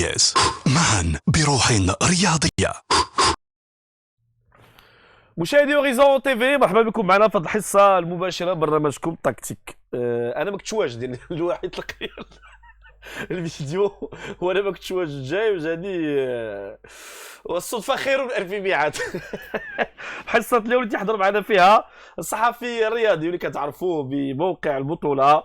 بودكاست معا بروح رياضية. مشاهدي هوريزون تي في، مرحبا بكم معنا في الحصه المباشره برنامجكم تكتيك. انا ما كنتش واجد الواحد يطلق لي الفيديو وانا ما كنتش واجد جاي وجاني والصدفه خير من الف ميعاد. الحصه اليوم اللي تيحضر معنا فيها الصحفي الرياضي واللي كتعرفوه بموقع البطوله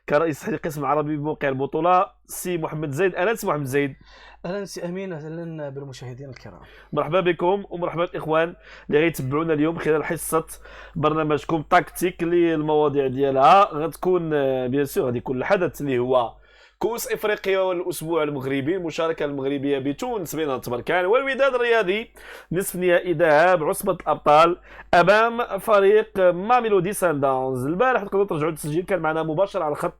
كرئيس تحرير القسم العربي بموقع البطوله، سي محمد زايد. اهلا سي محمد زايد. اهلا سي امين، اهلا بالمشاهدين الكرام. مرحبا بكم ومرحبا الاخوان اللي غيتبعونا اليوم خلال حصه برنامجكم تكتيك اللي المواضيع ديالها غتكون بيان سور غادي يكون الحدث اللي هو كؤوس افريقيا والاسبوع المغربي، المشاركه المغربيه بتونس بين بركان والوداد الرياضي، نصف نهائي ذهاب عصبه الابطال امام فريق ماميلودي سان داونز. البارح تقدروا ترجعوا للتسجيل، كان معنا مباشر على الخط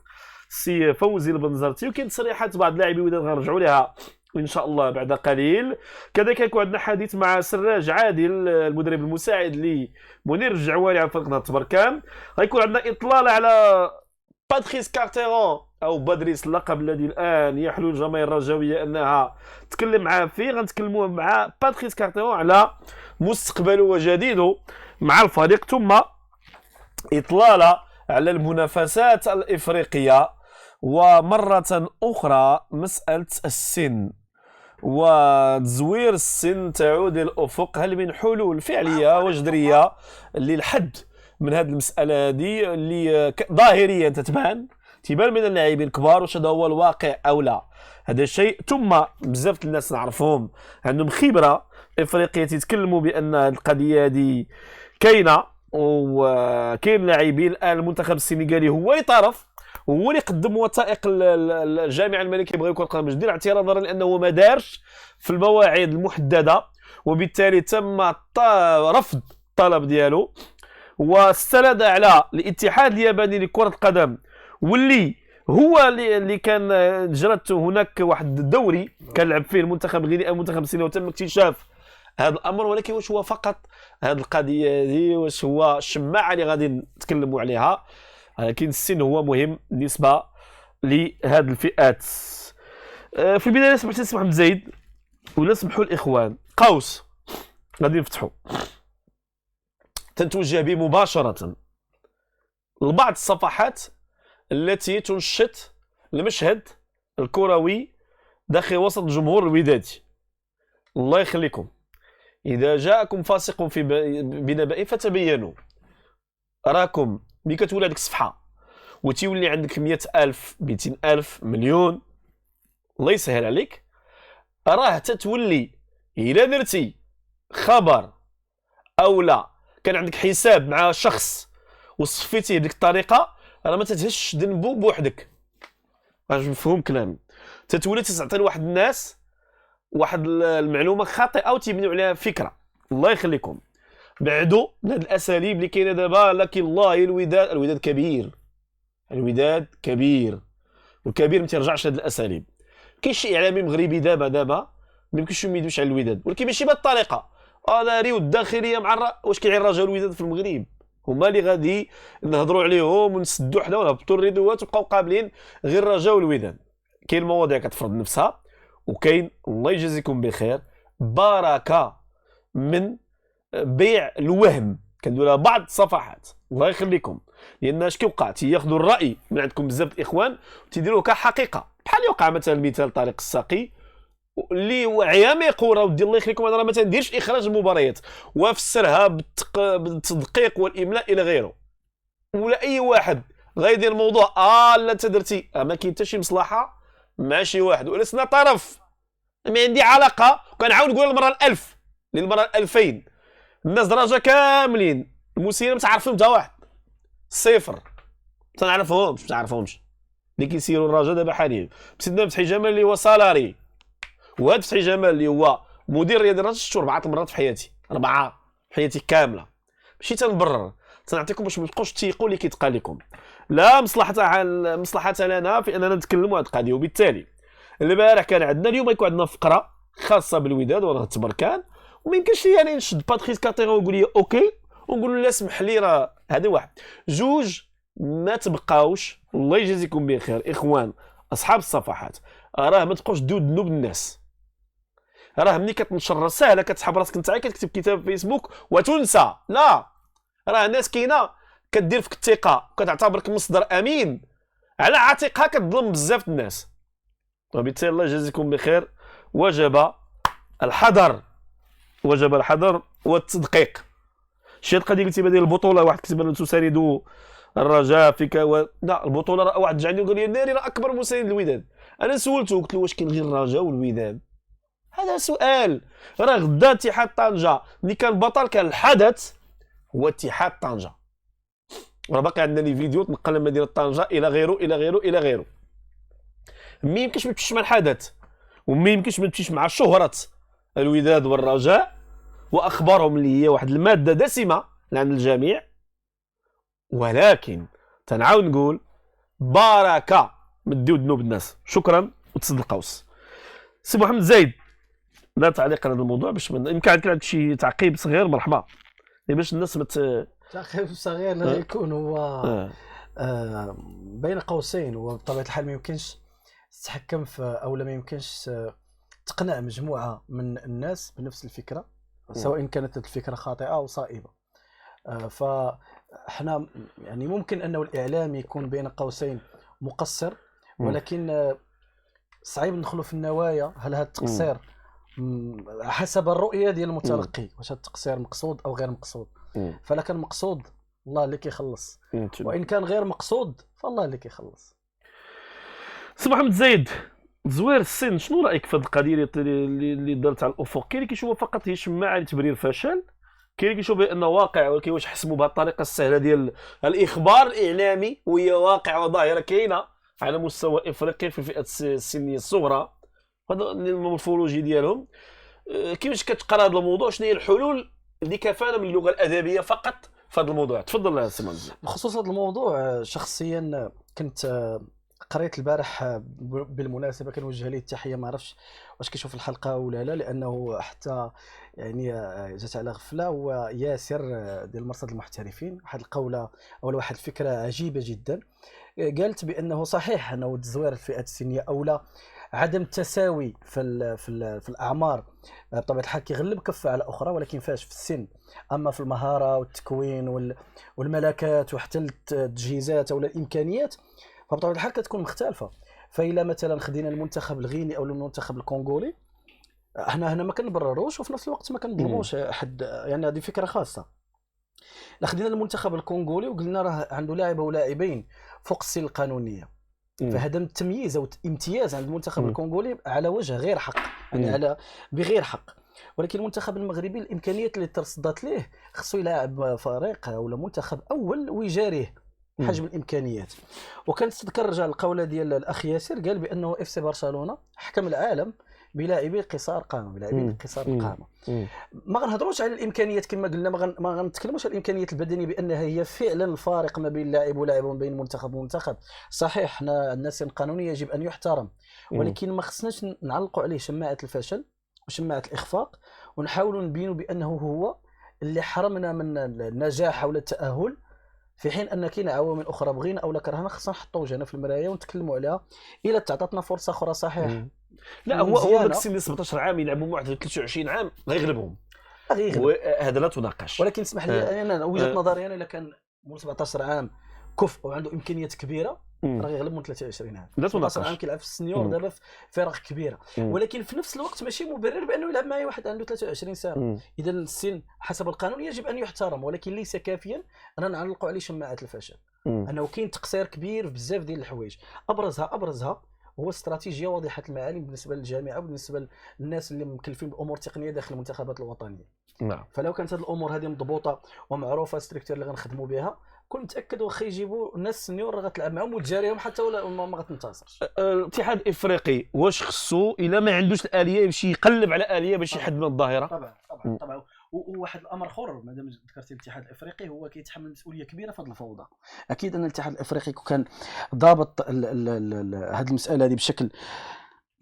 سي فوزي البنزرتي، وكاين تصريحات بعض لاعبي الوداد غنرجعوا لها ان شاء الله بعد قليل. كذلك يكون عندنا حديث مع سراج عادل المدرب المساعد لمنير الجعواني عن فريق نهضة بركان. غيكون عندنا اطلاله على باتريس كارتيرون او بادريس، اللقب الذي الان يحلو الجماهير الرجاويه انها تتكلم معاه فيه. غنتكلموا مع باتريس كارتيرون على مستقبله وجديده مع الفريق، ثم اطلاله على المنافسات الافريقيه، ومره اخرى مساله السن وتزوير السن تعود للافق. هل من حلول فعليه وجذريه للحد من هذه المساله هذه اللي ظاهريا تبان من اللاعبين الكبار؟ واش هذا هو الواقع او لا؟ هذا الشيء. ثم بزاف الناس نعرفهم عندهم خبره افريقيه تتكلموا بان القضيه هذه كاينه، وكاين لاعبين الان المنتخب السنغالي هو اللي طرف، هو اللي قدم وثائق الجامعه الملكيه بغاو يكون قدام جديد، اعتراضا لانه ما دارش في المواعيد المحدده، وبالتالي تم رفض الطلب ديالو، واستند على الاتحاد الياباني لكره القدم، واللي هو اللي كان جرت هناك واحد الدوري كان لعب فيه المنتخب الغيني او المنتخب السنغالي، وتم اكتشاف هذا الامر. ولكن واش هو فقط هذه القضيه هذه، واش هو الشماعه اللي غادي نتكلموا عليها؟ لكن السن هو مهم بالنسبه لهذه الفئات. في البدايه سمحت لي محمد زايد، ولا سمحوا الاخوان قوس غادي نفتحوا تنتوجه به مباشره لبعض الصفحات التي تنشط المشهد الكروي داخل وسط الجمهور الودادي. الله يخليكم، اذا جاءكم فاسق بنبأ فتبينوا. راكم ملي كتولي هذيك الصفحه وتيولي عندك 100,000 200,000 مليون، الله يسهل عليك، راه تتولي الا درتي خبر او لا كان عندك حساب مع شخص وصفيتيه بديك الطريقه، راه ما تتهش ذنبو بوحدك. باش مفهوم كلامي؟ تتولي تعطي لواحد الناس واحد المعلومه خاطئه وتبنيو عليها فكره. الله يخليكم، بعدوا من هذه الاساليب اللي كاينه دابا. لكن الله الوداد كبير، الوداد كبير، والكبير ما تيرجعش هذه الاساليب. كاين شي اعلامي مغربي دابا ما يمكنش ما يدوش على الوداد، ولكن ماشي بهذه الطريقه. ريو الداخليه مع واش كيعين رجاء الوداد في المغرب؟ هما اللي غادي نهضروا عليهم ونسدوا حنا ونهبطوا الريدوات وبقاو قابلين غير رجاء والوداد. كاين مواضيع كتفرض نفسها، وكاين الله يجازيكم بخير بركه من بيع الوهم كنديروا بعض الصفحات. الله يخليكم، لان اش كيوقع تياخذوا الراي من عندكم بزاف الاخوان وتيديروه كحقيقه، بحال اللي وقع مثلا مثال طارق الساقي اللي عياميق راه ودي الله يخليكم انا راه ما تنديرش اخراج المباريات وافسرها بالتدقيق والاملاء الى غيره. ولا اي واحد غايدير الموضوع لا انت درتي ما كاين حتى شي مصلحه مع شي واحد ولسنا طرف، ما عندي علاقه. وكنعاود نقول المره الالف للمره الالفين، الناس درجه كاملين المسيرين ما تعرفهم حتى واحد، صفر، ما تعرفهمش اللي كيسيروا الرجاء دابا حاليا. سيدنا فتحي جمال اللي هو سالاري، وهذا فتحي جمال اللي هو مدير رياضي الرجاء شفتو 4 مرات في حياتي، 4 في حياتي كامله. ماشي تنبرر، تنعطيكم باش ما تبقوش تيقوا اللي كيتقال لكم. لا مصلحتها لنا في اننا نتكلموا هذه القضيه. وبالتالي البارح كان عندنا، اليوم يكون عندنا فقره خاصه بالوداد ونهضة بركان، وما يمكنش يعني نشد باتريس كارتيرون ويقول لي اوكي ونقول له لا سمح لي راه هذا واحد. جوج ما تبقاوش، الله يجازيكم بخير اخوان اصحاب الصفحات راه ما تبقاوش ديو ذنوب الناس. راه ملي كتنشر رساله كتسحب راسك انت كتكتب كتاب في فيسبوك وتنسى. لا، راه ناس كاينه كدير فيك الثقه وكتعتبرك مصدر امين، على عاتقها كتظلم بزاف الناس. وبالتالي الله يجازيكم بخير. وجب الحذر، وجب الحذر والتدقيق. شي القضيه قلتي بديل البطوله، واحد كتب انه تساند الرجاء فيك لا، البطوله راه واحد جاني وقال لي ناري راه اكبر مساند الوداد. انا سولته قلت له واش كاين غير الرجاء والوداد؟ هذا سؤال. راه غدا اتحاد طنجه ملي كان بطل كان الحدث هو اتحاد طنجه. راه باقي عندنا لي فيديو تنقل مدينه طنجه الى غيره الى غيره الى غيره. ما يمكنش ما تمشيش مع الحدث، وما يمكنش ما تمشيش مع شهره الوداد والرجاء واخبارهم اللي هي واحد الماده دسمه لعند الجميع. ولكن تنعاود نقول بركه مديو ذنوب الناس. شكرا وتسد القوس. سي محمد زايد، لا تعليق على هذا الموضوع باش يمكن عندك شي تعقيب صغير مرحبا باش الناس تعقيب صغير لا يكون هو بين قوسين. وبطبيعه الحال ما يمكنش تتحكم في او ما يمكنش تقنع مجموعه من الناس بنفس الفكره سواء كانت الفكره خاطئه او صائبه. فاحنا يعني ممكن انه الاعلام يكون بين قوسين مقصر، ولكن صعيب ندخلوا في النوايا. هل هذا التقصير حسب الرؤيه ديال المتلقي، واش هذا التقصير مقصود او غير مقصود؟ فلا كان مقصود الله اللي كيخلص، وان كان غير مقصود فالله اللي كيخلص. سي محمد زايد، زوير السن، شنو رايك في هذه القضيه اللي دارت على الافق؟ كاين اللي كيشوفها فقط هي شماعه لتبرير فشل، كاين اللي كيشوف بانه واقع، ولكن واش حسموا بهذه الطريقه السهله ديال الاخبار الاعلامي وهي واقع وظاهره كاينه على مستوى افريقيا في الفئه السنيه الصغرى، هذا المورفولوجي ديالهم. كيفاش كتقرا هذا الموضوع؟ شنو هي الحلول اللي كفانا من اللغه الادبيه فقط في هذا الموضوع؟ تفضل سي محمد. بخصوص هذا الموضوع شخصيا كنت قريت البارح بالمناسبه، كنوجه ليه التحيه، ما عرفش واش كيشوف الحلقه ولا لا، لانه حتى يعني جات على غفله. هو ياسر ديال مرصد المحترفين، واحد القوله او واحد الفكره عجيبه جدا. قالت بانه صحيح انه التزوير الفئات السنيه او لا عدم التساوي في الاعمار بطبيعه الحال كيغلب كفه على اخرى، ولكن فاش في السن، اما في المهاره والتكوين والملكات وحتى التجهيزات او الامكانيات فبطبيعه الحال كتكون مختلفه. فإلا مثلا خدينا المنتخب الغيني او المنتخب الكونغولي، احنا هنا ما كنبرروش وفي نفس الوقت ما كنظلموش حد، يعني هذه فكره خاصه. لا خدينا المنتخب الكونغولي وقلنا راه عنده لاعب او لاعبين فوق السن القانونيه، فهذا التمييز او الامتياز عند المنتخب الكونغولي على وجه غير حق، يعني على بغير حق. ولكن المنتخب المغربي الامكانيات اللي ترصدت ليه خصو يلعب فريق ولا منتخب اول ويجاريه حجم الامكانيات. وكانت تذكر القوله ديال الاخ ياسر، قال بانه اف سي برشلونه حكم العالم بلاعبي قصار قامه، بلاعبين قصار القامه. ما غنهضروش على الامكانيات كما قلنا، ما غنتكلموش على الامكانيات البدنيه بانها هي فعلا الفارق ما بين لاعب ولاعب وما بين منتخب ومنتخب. صحيح حنا عندنا سن قانوني يجب ان يحترم، ولكن ما خصناش نعلقوا عليه شماعه الفشل وشماعه الاخفاق، ونحاولوا نبينوا بانه هو اللي حرمنا من النجاح او التاهل، في حين ان كاين عوامل اخرى بغينا او كرهنا خصنا نحطوا وجهنا في المرايه ونتكلموا عليها الا تعطاتنا فرصه اخرى. صحيح لا، هو داك السن 17 عام يلعبوا واحد 23 عام غيغلبهم، وهذا لا تناقش. ولكن اسمح لي انا وجهه نظري، انا الا كان مول 17 عام كفء وعنده امكانيات كبيره راه يغلب من 23 عام. لا 17 عام كيلعب في السنيور دابا في فرق كبيره، ولكن في نفس الوقت ماشي مبرر بانه يلعب معي واحد عنده 23 سنه. اذا السن حسب القانون يجب ان يحترم، ولكن ليس كافيا اننا نعلقوا عليه شماعه الفشل. انه كاين تقصير كبير بزاف ديال الحوايج، ابرزها هو استراتيجيه واضحه المعالم بالنسبه للجامعه وبالنسبه للناس اللي مكلفين بامور تقنيه داخل المنتخبات الوطنيه. نعم. فلو كانت هذه الامور هذه مضبوطه ومعروفه ستركتور اللي غنخدموا بها، كنت متاكد واخا يجيبوا الناس سنيور غتلعب معهم وتجاريهم حتى ولا ما غتنتصرش. الاتحاد الافريقي واش خصو الا ما عندوش الاليه يمشي يقلب على اليه باش يحد من الظاهره؟ طبعا. وواحد الامر اخر مادام ذكرتي الاتحاد الافريقي، هو كيتحمل مسؤوليه كبيره في هذه الفوضى. اكيد ان الاتحاد الافريقي كان ضابط هذه المساله هذه بشكل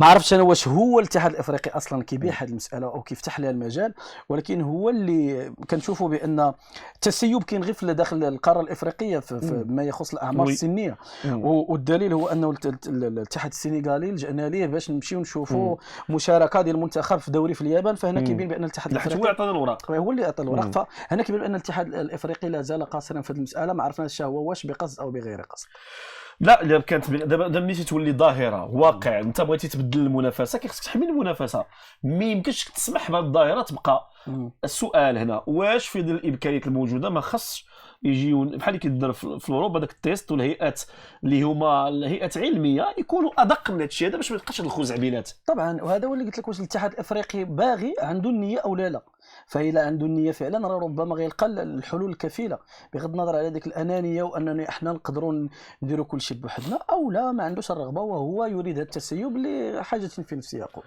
ما عرفتش انا واش هو الاتحاد الافريقي اصلا كيبيع هذه المساله او كيفتح لها المجال، ولكن هو اللي كنشوفوا بان التسيب كاين غير في داخل القاره الافريقيه في ما يخص الاعمار وي. السنيه، مم. والدليل هو انه الاتحاد السنغالي لجأنا ليه باش نمشيو نشوفوا مشاركه ديال المنتخب في دوري في اليابان، فهنا مم. كيبين بان الاتحاد لحد هو الافريقي عطانا الوراق. هو اللي عطى الوراق، مم. فهنا كيبين بان الاتحاد الافريقي لا زال قاصرا في هذه المساله، ما عرفناش هو واش بقصد او بغير قصد. لا الا كانت دابا ملي تولي ظاهره واقع انت بغيتي تبدل المنافسه كيخصك تحمي المنافسه، ما يمكنش تسمح بهذه الظاهره تبقى. السؤال هنا واش في ظل الامكانيات الموجوده ما خصش يجيو بحال اللي كيدار في اوروبا داك التيست والهيئات اللي هما الهيئات علميه يكونوا ادق من هذا الشيء هذا باش ما يبقاش هاد الخزعبلات. طبعا، وهذا هو اللي قلت لك، واش الاتحاد الافريقي باغي عنده النيه او لا؟ فإلا عنده النيه فعلا راه ربما غيلقى الحلول الكفيله، بغض النظر على ديك الانانيه واننا احنا نقدروا نديروا كل شيء بوحدنا، او لا ما عندوش الرغبه وهو يريد هذا التسيب لحاجه في نفسه يقول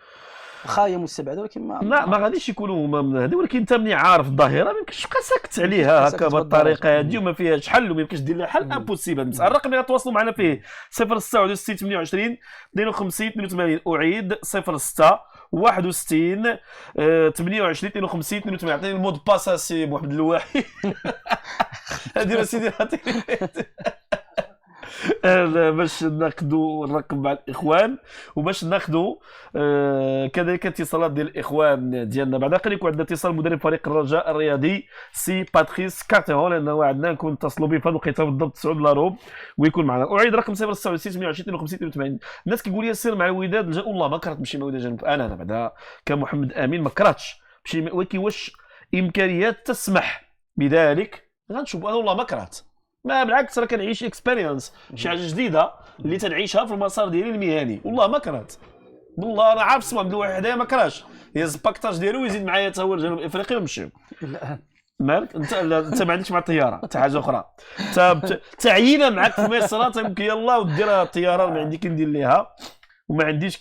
خايه مستبعده، ولكن ما غاديش يكونوا هما من هذه، ولكن انت مني عارف الظاهره ما يمكنش تبقى ساكت عليها هكا بهذه الطريقه هذه وما فيهاش حل وما يمكنش دير لها حل. امبوسيبل. المساله الرقم اللي تواصلوا معنا فيه 06 28 52 82. اعيد 06 61 28 52 82. عطيني المود باس سي محمد الواحي. هذه سيدي باش ناخذوا الرقم مع الاخوان وباش ناخذوا كذلك اتصالات ديال الاخوان ديالنا. بعد قليل يكون عندنا اتصال مدرب فريق الرجاء الرياضي سي باتريس كارتيرون، لانه وعدنا نكون نتصلوا به في هذه الوقيته بالضبط 9 الا ربع ويكون معنا. اعيد رقم 06 620 52 82. الناس كيقول لي سير مع الوداد، والله ما كرهت نمشي مع الوداد جنب انا بعدا كمحمد امين ما كرهتش نمشي، ولكن واش امكانيات تسمح بذلك غنشوف. انا والله ما كرهت، ما بالعكس راه كنعيش اكسبيرينس شي حاجه جديده اللي تنعيشها في المسار ديالي المهني، والله ما كرهت. والله انا عارف سمع عبد الواحد حدايا ما كرهش يهز الباكتاج ديالو ويزيد معايا حتى هو الجنوب الافريقي ونمشيو. الان مالك انت ما عندكش مع الطياره حتى حاجه اخرى، انت تعيينه معك في مصر تمك يلاه ودير الطياره ما عندي كندير ليها وما عنديش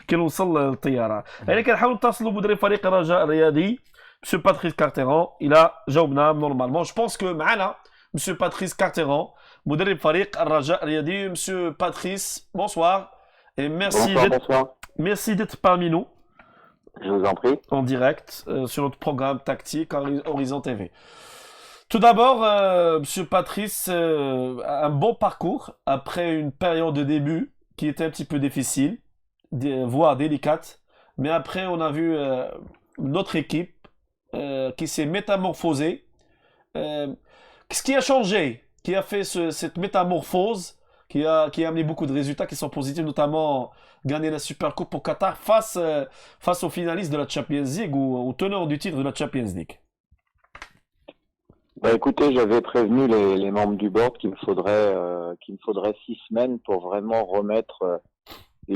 كنوصل للطياره. يعني كنحاول نتصلوا بمدرب فريق الرجاء الرياضي مسيو باتريس كارتيرون. الى جاوبنا نورمالمون جو بونس كو معنا مسيو باتريس كارتيرون مدرب فريق الرجاء الرياضي. مسيو باتريس bonsoir et merci d'être parmi nous. Je vous en prie. En direct sur notre programme tactique Horizon TV. Tout d'abord, Monsieur Patrice, un bon parcours après une période de début qui était un petit peu difficile, voire délicate. Mais après, on a vu notre équipe qui s'est métamorphosée. Qu'est-ce qui a changé, qui a fait cette métamorphose, qui a amené beaucoup de résultats qui sont positifs, notamment gagner la Super Coupe au Qatar face aux finalistes de la Champions League ou aux teneurs du titre de la Champions League? Bah écoutez, j'avais prévenu les membres du board qu'il me faudrait 6 semaines pour vraiment remettre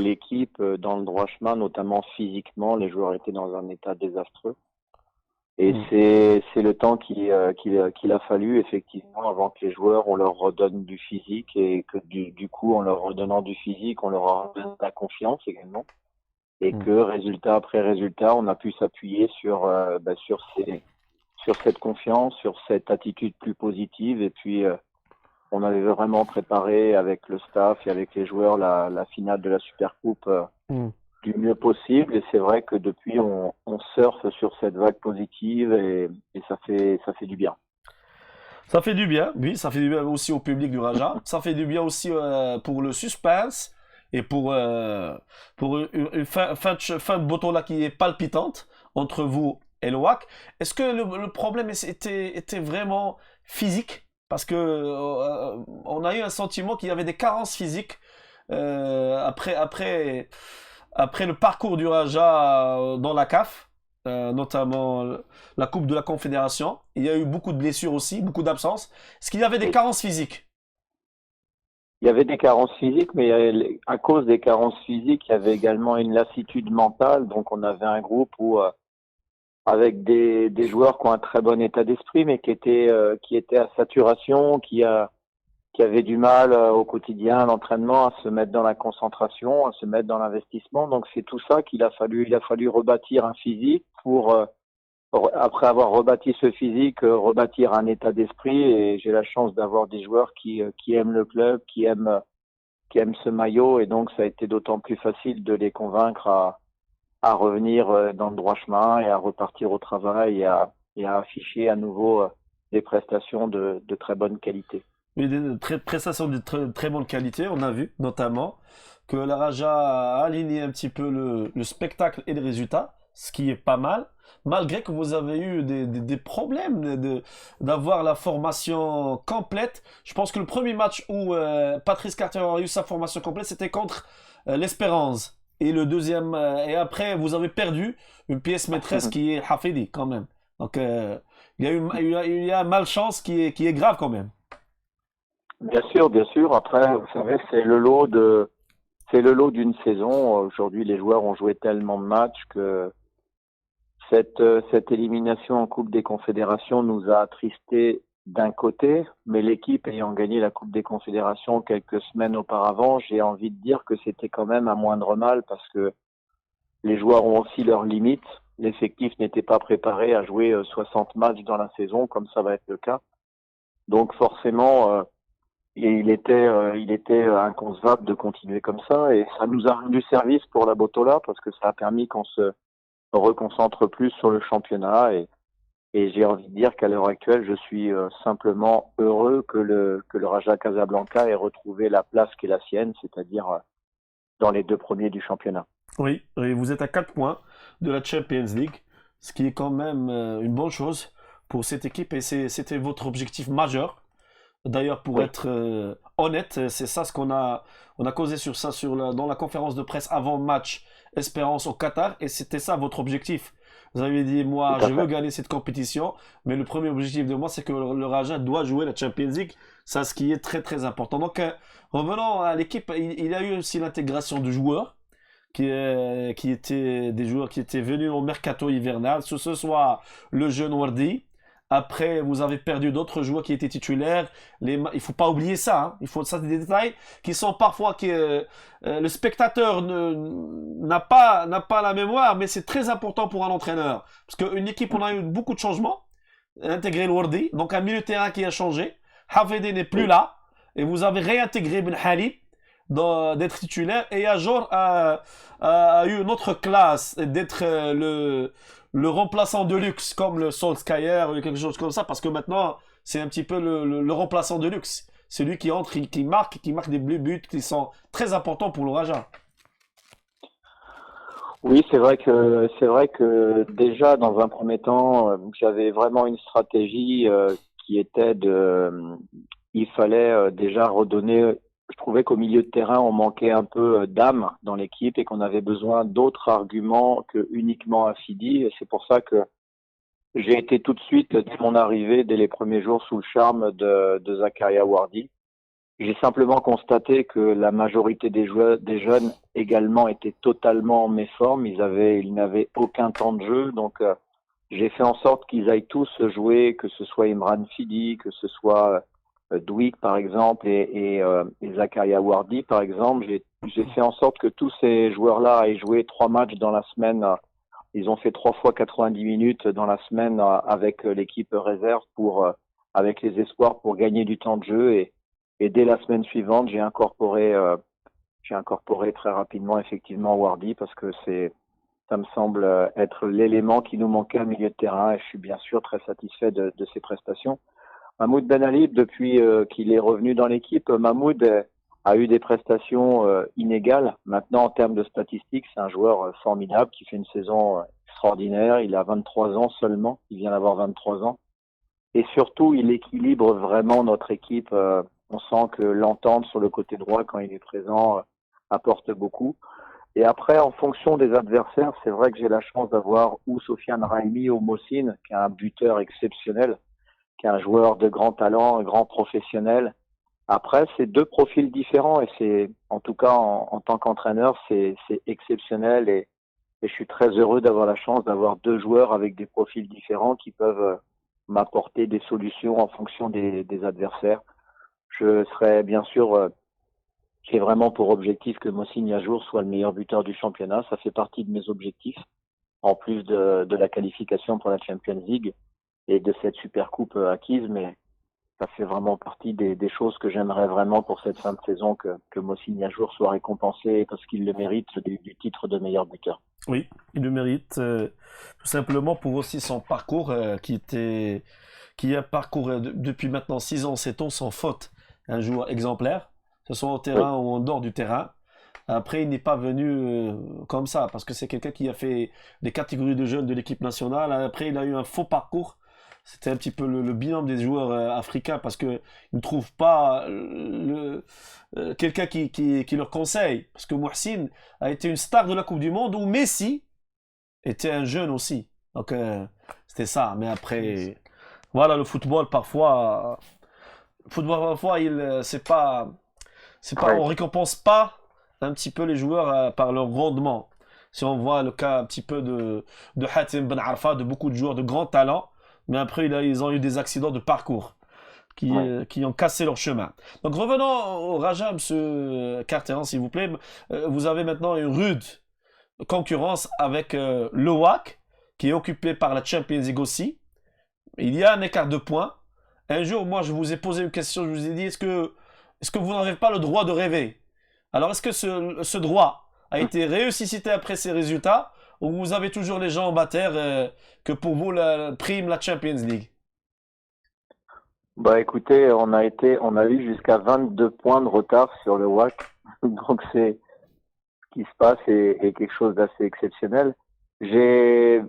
l'équipe dans le droit chemin, notamment physiquement. Les joueurs étaient dans un état désastreux. Et c'est le temps qu'il a fallu effectivement avant que les joueurs on leur redonne du physique et que du coup en leur redonnant du physique on leur redonne la confiance également et que résultat après résultat on a pu s'appuyer sur cette confiance, sur cette attitude plus positive et puis on avait vraiment préparé avec le staff et avec les joueurs la finale de la Super Coupe du mieux possible et c'est vrai que depuis on surfe sur cette vague positive et ça fait du bien. Ça fait du bien, oui, ça fait du bien aussi au public du Raja, ça fait du bien aussi pour le suspense et pour une fin de bateau là qui est palpitante entre vous et le WAC. Est-ce que le problème était vraiment physique? Parce que on a eu un sentiment qu'il y avait des carences physiques après le parcours du Raja dans la CAF, notamment la Coupe de la Confédération. Il y a eu beaucoup de blessures aussi, beaucoup d'absences. Est-ce qu'il y avait des carences physiques? Il y avait des carences physiques, mais à cause des carences physiques, il y avait également une lassitude mentale. Donc on avait un groupe où avec des joueurs qui ont un très bon état d'esprit, mais qui étaient à saturation, qui avaient du mal au quotidien, à l'entraînement, à se mettre dans la concentration, à se mettre dans l'investissement. Donc c'est tout ça il a fallu rebâtir un physique pour, après avoir rebâti ce physique, rebâtir un état d'esprit. Et j'ai la chance d'avoir des joueurs qui aiment le club, qui qui aiment ce maillot et donc ça a été d'autant plus facile de les convaincre à revenir dans le droit chemin et à repartir au travail et à afficher à nouveau des prestations de très bonne qualité. Mais des prestations de très bonne qualité, on a vu notamment que la Raja a aligné un petit peu le spectacle et le résultat, ce qui est pas mal, malgré que vous avez eu des problèmes d'avoir la formation complète. Je pense que le premier match où Patrice Carter a eu sa formation complète, c'était contre l'Espérance. Et le deuxième, et après, vous avez perdu une pièce maîtresse qui est Hafidi quand même. Donc, il y a un malchance qui est grave quand même. Bien sûr, bien sûr. Après, vous savez, c'est le lot d'une saison. Aujourd'hui, les joueurs ont joué tellement de matchs que cette élimination en Coupe des Confédérations nous a attristés d'un côté, mais l'équipe ayant gagné la Coupe des Confédérations quelques semaines auparavant, j'ai envie de dire que c'était quand même un moindre mal parce que les joueurs ont aussi leurs limites. L'effectif n'était pas préparé à jouer 60 matchs dans la saison, comme ça va être le cas. Donc forcément, il était inconcevable de continuer comme ça et ça nous a rendu service pour la Botola parce que ça a permis qu'on se reconcentre plus sur le championnat et j'ai envie de dire qu'à l'heure actuelle, je suis simplement heureux que le Raja Casablanca ait retrouvé la place qui est la sienne, c'est-à-dire dans les deux premiers du championnat. Oui, et vous êtes à 4 points de la Champions League, ce qui est quand même une bonne chose pour cette équipe et c'était votre objectif majeur. D'ailleurs, pour Oui, être honnête, c'est ça ce on a causé sur ça dans la conférence de presse avant match Espérance au Qatar et c'était ça votre objectif. Vous avez dit, moi, tout à je veux fait. gagner cette compétition, mais le premier objectif de moi, c'est que le Raja doit jouer la Champions League. Ça, ce qui est très, très important. Donc, revenons à l'équipe, il y a eu aussi l'intégration de joueurs qui étaient des joueurs qui étaient venus au mercato hivernal. Ce soit le jeune Wardi. Après, vous avez perdu d'autres joueurs qui étaient titulaires. Il faut pas oublier ça. Hein. Il faut ça, c'est des détails qui sont parfois que le spectateur n'a pas la mémoire, mais c'est très important pour un entraîneur parce qu'une équipe, on a eu beaucoup de changements. Intégré le Wardi, donc un milieu de terrain qui a changé. Hafidi n'est plus Oui. là et vous avez réintégré Ben Halib d'être titulaire et Ajor a eu une autre classe d'être le remplaçant de luxe comme le Solskjaer ou quelque chose comme ça parce que maintenant c'est un petit peu le remplaçant de luxe. C'est lui qui entre, qui marque des buts qui sont très importants pour le Raja. Oui, c'est vrai que déjà dans un premier temps, j'avais vraiment une stratégie qui était il fallait déjà redonner. Je trouvais qu'au milieu de terrain, on manquait un peu d'âme dans l'équipe et qu'on avait besoin d'autres arguments que uniquement Afidi. Et c'est pour ça que j'ai été tout de suite, dès mon arrivée, dès les premiers jours, sous le charme de Zakaria Wardi. J'ai simplement constaté que la majorité des joueurs, des jeunes également étaient totalement en méforme. Ils n'avaient aucun temps de jeu. Donc, j'ai fait en sorte qu'ils aillent tous jouer, que ce soit Imran Fidi, que ce soit Douik, par exemple, et Zakaria Wardi, par exemple. J'ai fait en sorte que tous ces joueurs-là aient joué 3 matchs dans la semaine. Ils ont fait 3 fois 90 minutes dans la semaine avec l'équipe réserve avec les espoirs pour gagner du temps de jeu et dès la semaine suivante, j'ai incorporé très rapidement effectivement Wardy parce que ça me semble être l'élément qui nous manquait au milieu de terrain et je suis bien sûr très satisfait de ses prestations. Mahmoud Benalib, depuis qu'il est revenu dans l'équipe, Mahmoud a eu des prestations inégales. Maintenant, en termes de statistiques, c'est un joueur formidable qui fait une saison extraordinaire. Il a 23 ans seulement, il vient d'avoir 23 ans. Et surtout, il équilibre vraiment notre équipe. On sent que l'entente sur le côté droit, quand il est présent, apporte beaucoup. Et après, en fonction des adversaires, c'est vrai que j'ai la chance d'avoir ou Sofiane Raimi ou Mossine, qui est un buteur exceptionnel, qui est un joueur de grand talent, un grand professionnel. Après, c'est deux profils différents et c'est, en tout cas, en tant qu'entraîneur, c'est exceptionnel et je suis très heureux d'avoir la chance d'avoir deux joueurs avec des profils différents qui peuvent m'apporter des solutions en fonction des adversaires. Je serais bien sûr, j'ai vraiment pour objectif que Mossine Yajour soit le meilleur buteur du championnat. Ça fait partie de mes objectifs, en plus de la qualification pour la Champions League et de cette super coupe acquise. Mais ça fait vraiment partie des choses que j'aimerais vraiment pour cette fin de saison, que Mohsin Yajour soit récompensé parce qu'il le mérite du titre de meilleur buteur. Oui, il le mérite, tout simplement pour aussi son parcours qui a un parcours depuis maintenant 6 ans, 7 ans sans faute. Un joueur exemplaire, que ce soit au terrain ou en dehors du terrain. Après, il n'est pas venu comme ça, parce que c'est quelqu'un qui a fait des catégories de jeunes de l'équipe nationale. Après, il a eu un faux parcours. C'était un petit peu le binôme des joueurs africains, parce qu'ils ne trouvent pas quelqu'un qui leur conseille. Parce que Mohsin a été une star de la Coupe du Monde, où Messi était un jeune aussi. Donc, c'était ça. Mais après, voilà, le football, parfois, on récompense pas un petit peu les joueurs par leur rendement. Si on voit le cas un petit peu de Hatem Ben Arfa, de beaucoup de joueurs de grand talent, mais après ils ont eu des accidents de parcours qui ont cassé leur chemin. Donc revenons au Raja, monsieur Carteran, s'il vous plaît. Vous avez maintenant une rude concurrence avec le WAC, qui est occupé par la Champions League aussi. Il y a un écart de points. Un jour, moi, je vous ai posé une question, je vous ai dit, est-ce que vous n'avez pas le droit de rêver? Alors, est-ce que ce droit a été ressuscité après ces résultats, ou vous avez toujours les jambes à terre, que pour vous, prime la Champions League? Bah écoutez, on a eu jusqu'à 22 points de retard sur le WAC, donc ce qui se passe est quelque chose d'assez exceptionnel. J'ai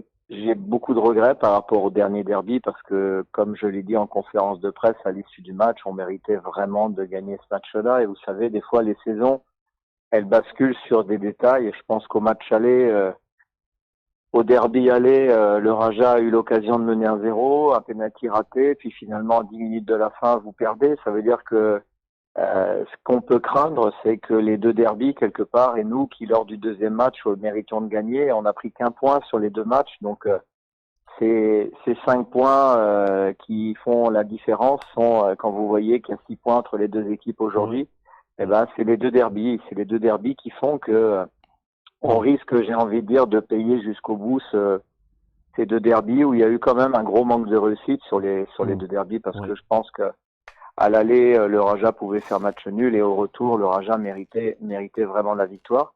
beaucoup de regrets par rapport au dernier derby parce que, comme je l'ai dit en conférence de presse à l'issue du match, on méritait vraiment de gagner ce match-là. Et vous savez, des fois, les saisons, elles basculent sur des détails. Et je pense qu'au match aller, au derby aller, le Raja a eu l'occasion de mener 1-0, un penalty raté, puis finalement, à 10 minutes de la fin, vous perdez. Ça veut dire que ce qu'on peut craindre, c'est que les deux derbys, quelque part, et nous qui, lors du deuxième match, méritons de gagner, on n'a pris qu'un point sur les deux matchs. Donc, ces 5 points qui font la différence sont, quand vous voyez qu'il y a 6 points entre les deux équipes aujourd'hui, eh ben, c'est les deux derbys. C'est les deux derbys qui font que on risque, j'ai envie de dire, de payer jusqu'au bout ces deux derbys où il y a eu quand même un gros manque de réussite sur les deux derbys parce que je pense que à l'aller, le Raja pouvait faire match nul et au retour, le Raja méritait vraiment la victoire.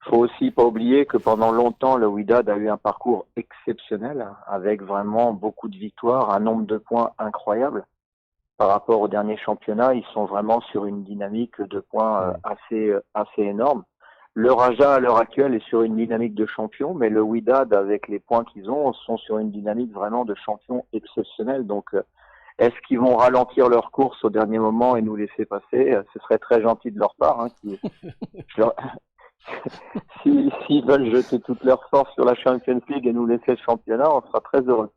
Il faut aussi pas oublier que pendant longtemps, le Wydad a eu un parcours exceptionnel avec vraiment beaucoup de victoires, un nombre de points incroyable. Par rapport au dernier championnat, ils sont vraiment sur une dynamique de points assez énorme. Le Raja, à l'heure actuelle, est sur une dynamique de champion, mais le Wydad, avec les points qu'ils ont, sont sur une dynamique vraiment de champion exceptionnelle. Donc, est-ce qu'ils vont ralentir leur course au dernier moment et nous laisser passer? Ce serait très gentil de leur part. S'ils veulent jeter toute leur force sur la Champions League et nous laisser le championnat, on sera très heureux.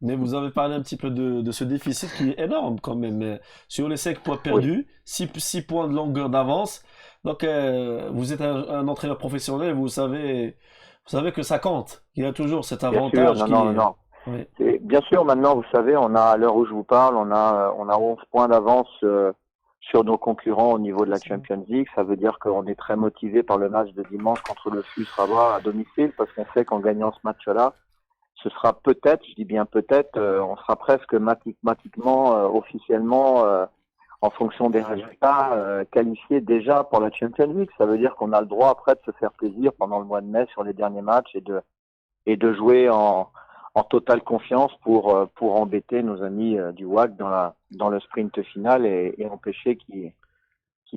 Mais vous avez parlé un petit peu de ce déficit qui est énorme quand même. Sur les 5 points perdus, 6 points de longueur d'avance. Donc, vous êtes un entraîneur professionnel, vous savez que ça compte. Il y a toujours cet avantage. Bien sûr, non. Oui. Bien sûr, maintenant, vous savez, à l'heure où je vous parle, on a 11 points d'avance sur nos concurrents au niveau de la Champions League. Ça veut dire qu'on est très motivé par le match de dimanche contre le FUS Rabat à domicile parce qu'on sait qu'en gagnant ce match-là, ce sera peut-être, je dis bien peut-être, on sera presque mathématiquement, officiellement, en fonction des résultats, qualifié déjà pour la Champions League. Ça veut dire qu'on a le droit après de se faire plaisir pendant le mois de mai sur les derniers matchs et de jouer en totale confiance pour embêter nos amis du WAC dans le sprint final et empêcher qu'ils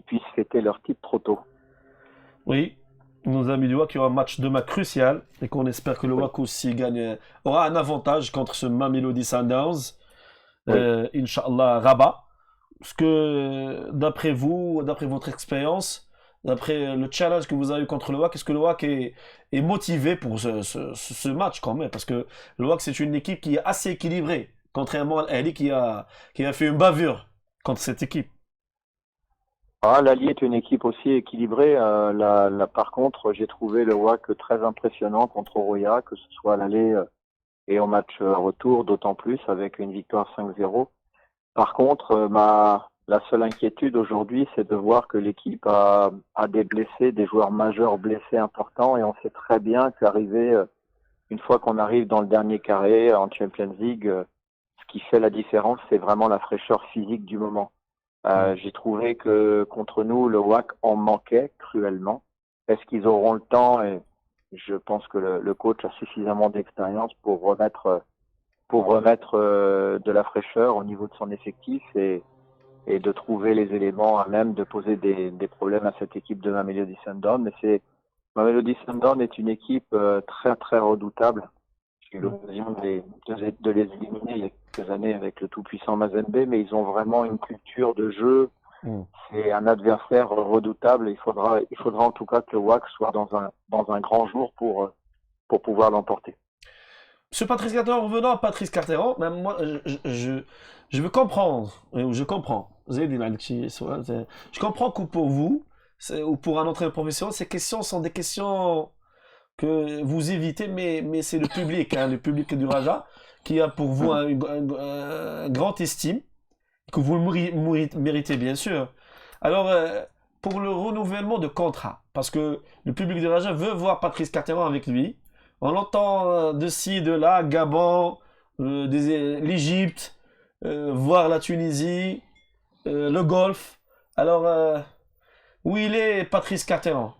puissent fêter leur titre trop tôt. Oui, nos amis du WAC, il y aura un match demain crucial et qu'on espère que le WAC aussi aura un avantage contre ce Mamelodi Sundowns. Inch'Allah, Rabat. Parce que d'après vous, d'après votre expérience, d'après le challenge que vous avez eu contre le WAC, est-ce que le WAC est motivé pour ce match quand même? Parce que le WAC, c'est une équipe qui est assez équilibrée, contrairement à l'Ali qui a fait une bavure contre cette équipe. L'Ali est une équipe aussi équilibrée. Par contre, j'ai trouvé le WAC très impressionnant contre Oroya, que ce soit à l'aller et au match retour, d'autant plus avec une victoire 5-0. Par contre, la seule inquiétude aujourd'hui, c'est de voir que l'équipe a des blessés, des joueurs majeurs blessés importants, et on sait très bien qu'arriver, une fois qu'on arrive dans le dernier carré en Champions League, ce qui fait la différence, c'est vraiment la fraîcheur physique du moment. J'ai trouvé que contre nous, le WAC en manquait cruellement. Est-ce qu'ils auront le temps? Et je pense que le coach a suffisamment d'expérience pour remettre de la fraîcheur au niveau de son effectif et de trouver les éléments à même de poser des problèmes à cette équipe de Mamelodi Sundowns. Mais Mamelodi Sundowns est une équipe très très redoutable. J'ai eu l'occasion de les éliminer il y a quelques années avec le tout-puissant Mazembe, mais ils ont vraiment une culture de jeu. C'est un adversaire redoutable. Il faudra en tout cas que le WAC soit dans un grand jour pour pouvoir l'emporter. Monsieur Patrice Carteron, revenons à Patrice Carteron, même moi, je veux comprendre, je comprends. Je comprends que pour vous, ou pour un entraîneur professionnel, ces questions sont des questions que vous évitez, mais c'est le public du Raja, qui a pour vous un grand estime, que vous le méritez bien sûr. Alors, pour le renouvellement de contrat, parce que le public du Raja veut voir Patrice Carteron avec lui, on entend de ci, de là, Gabon, l'Égypte, voir la Tunisie, le Golfe. Alors, où il est Patrice Carteron?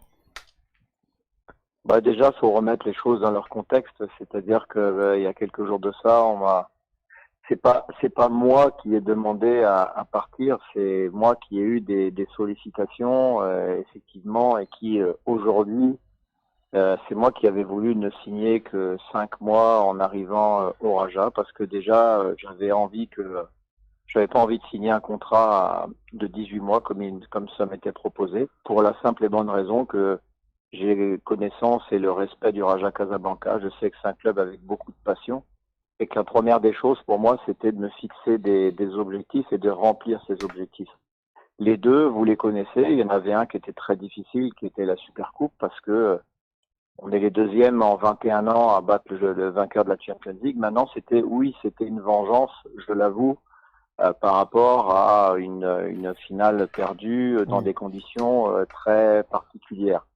Bah déjà, faut remettre les choses dans leur contexte. C'est-à-dire que il y a quelques jours de ça, c'est pas moi qui ai demandé à partir, c'est moi qui ai eu des sollicitations effectivement et qui aujourd'hui c'est moi qui avais voulu ne signer que 5 mois en arrivant au Raja parce que déjà j'avais pas envie de signer un contrat de 18 mois comme ça m'était proposé pour la simple et bonne raison que j'ai connaissance et le respect du Raja Casablanca. Je sais que c'est un club avec beaucoup de passion et que la première des choses pour moi c'était de me fixer des objectifs et de remplir ces objectifs. Les deux, vous les connaissez, il y en avait un qui était très difficile, qui était la Supercoupe parce que on est les deuxièmes en 21 ans à battre le vainqueur de la Champions League. Maintenant, c'était une vengeance, je l'avoue, par rapport à une finale perdue dans des conditions très particulières.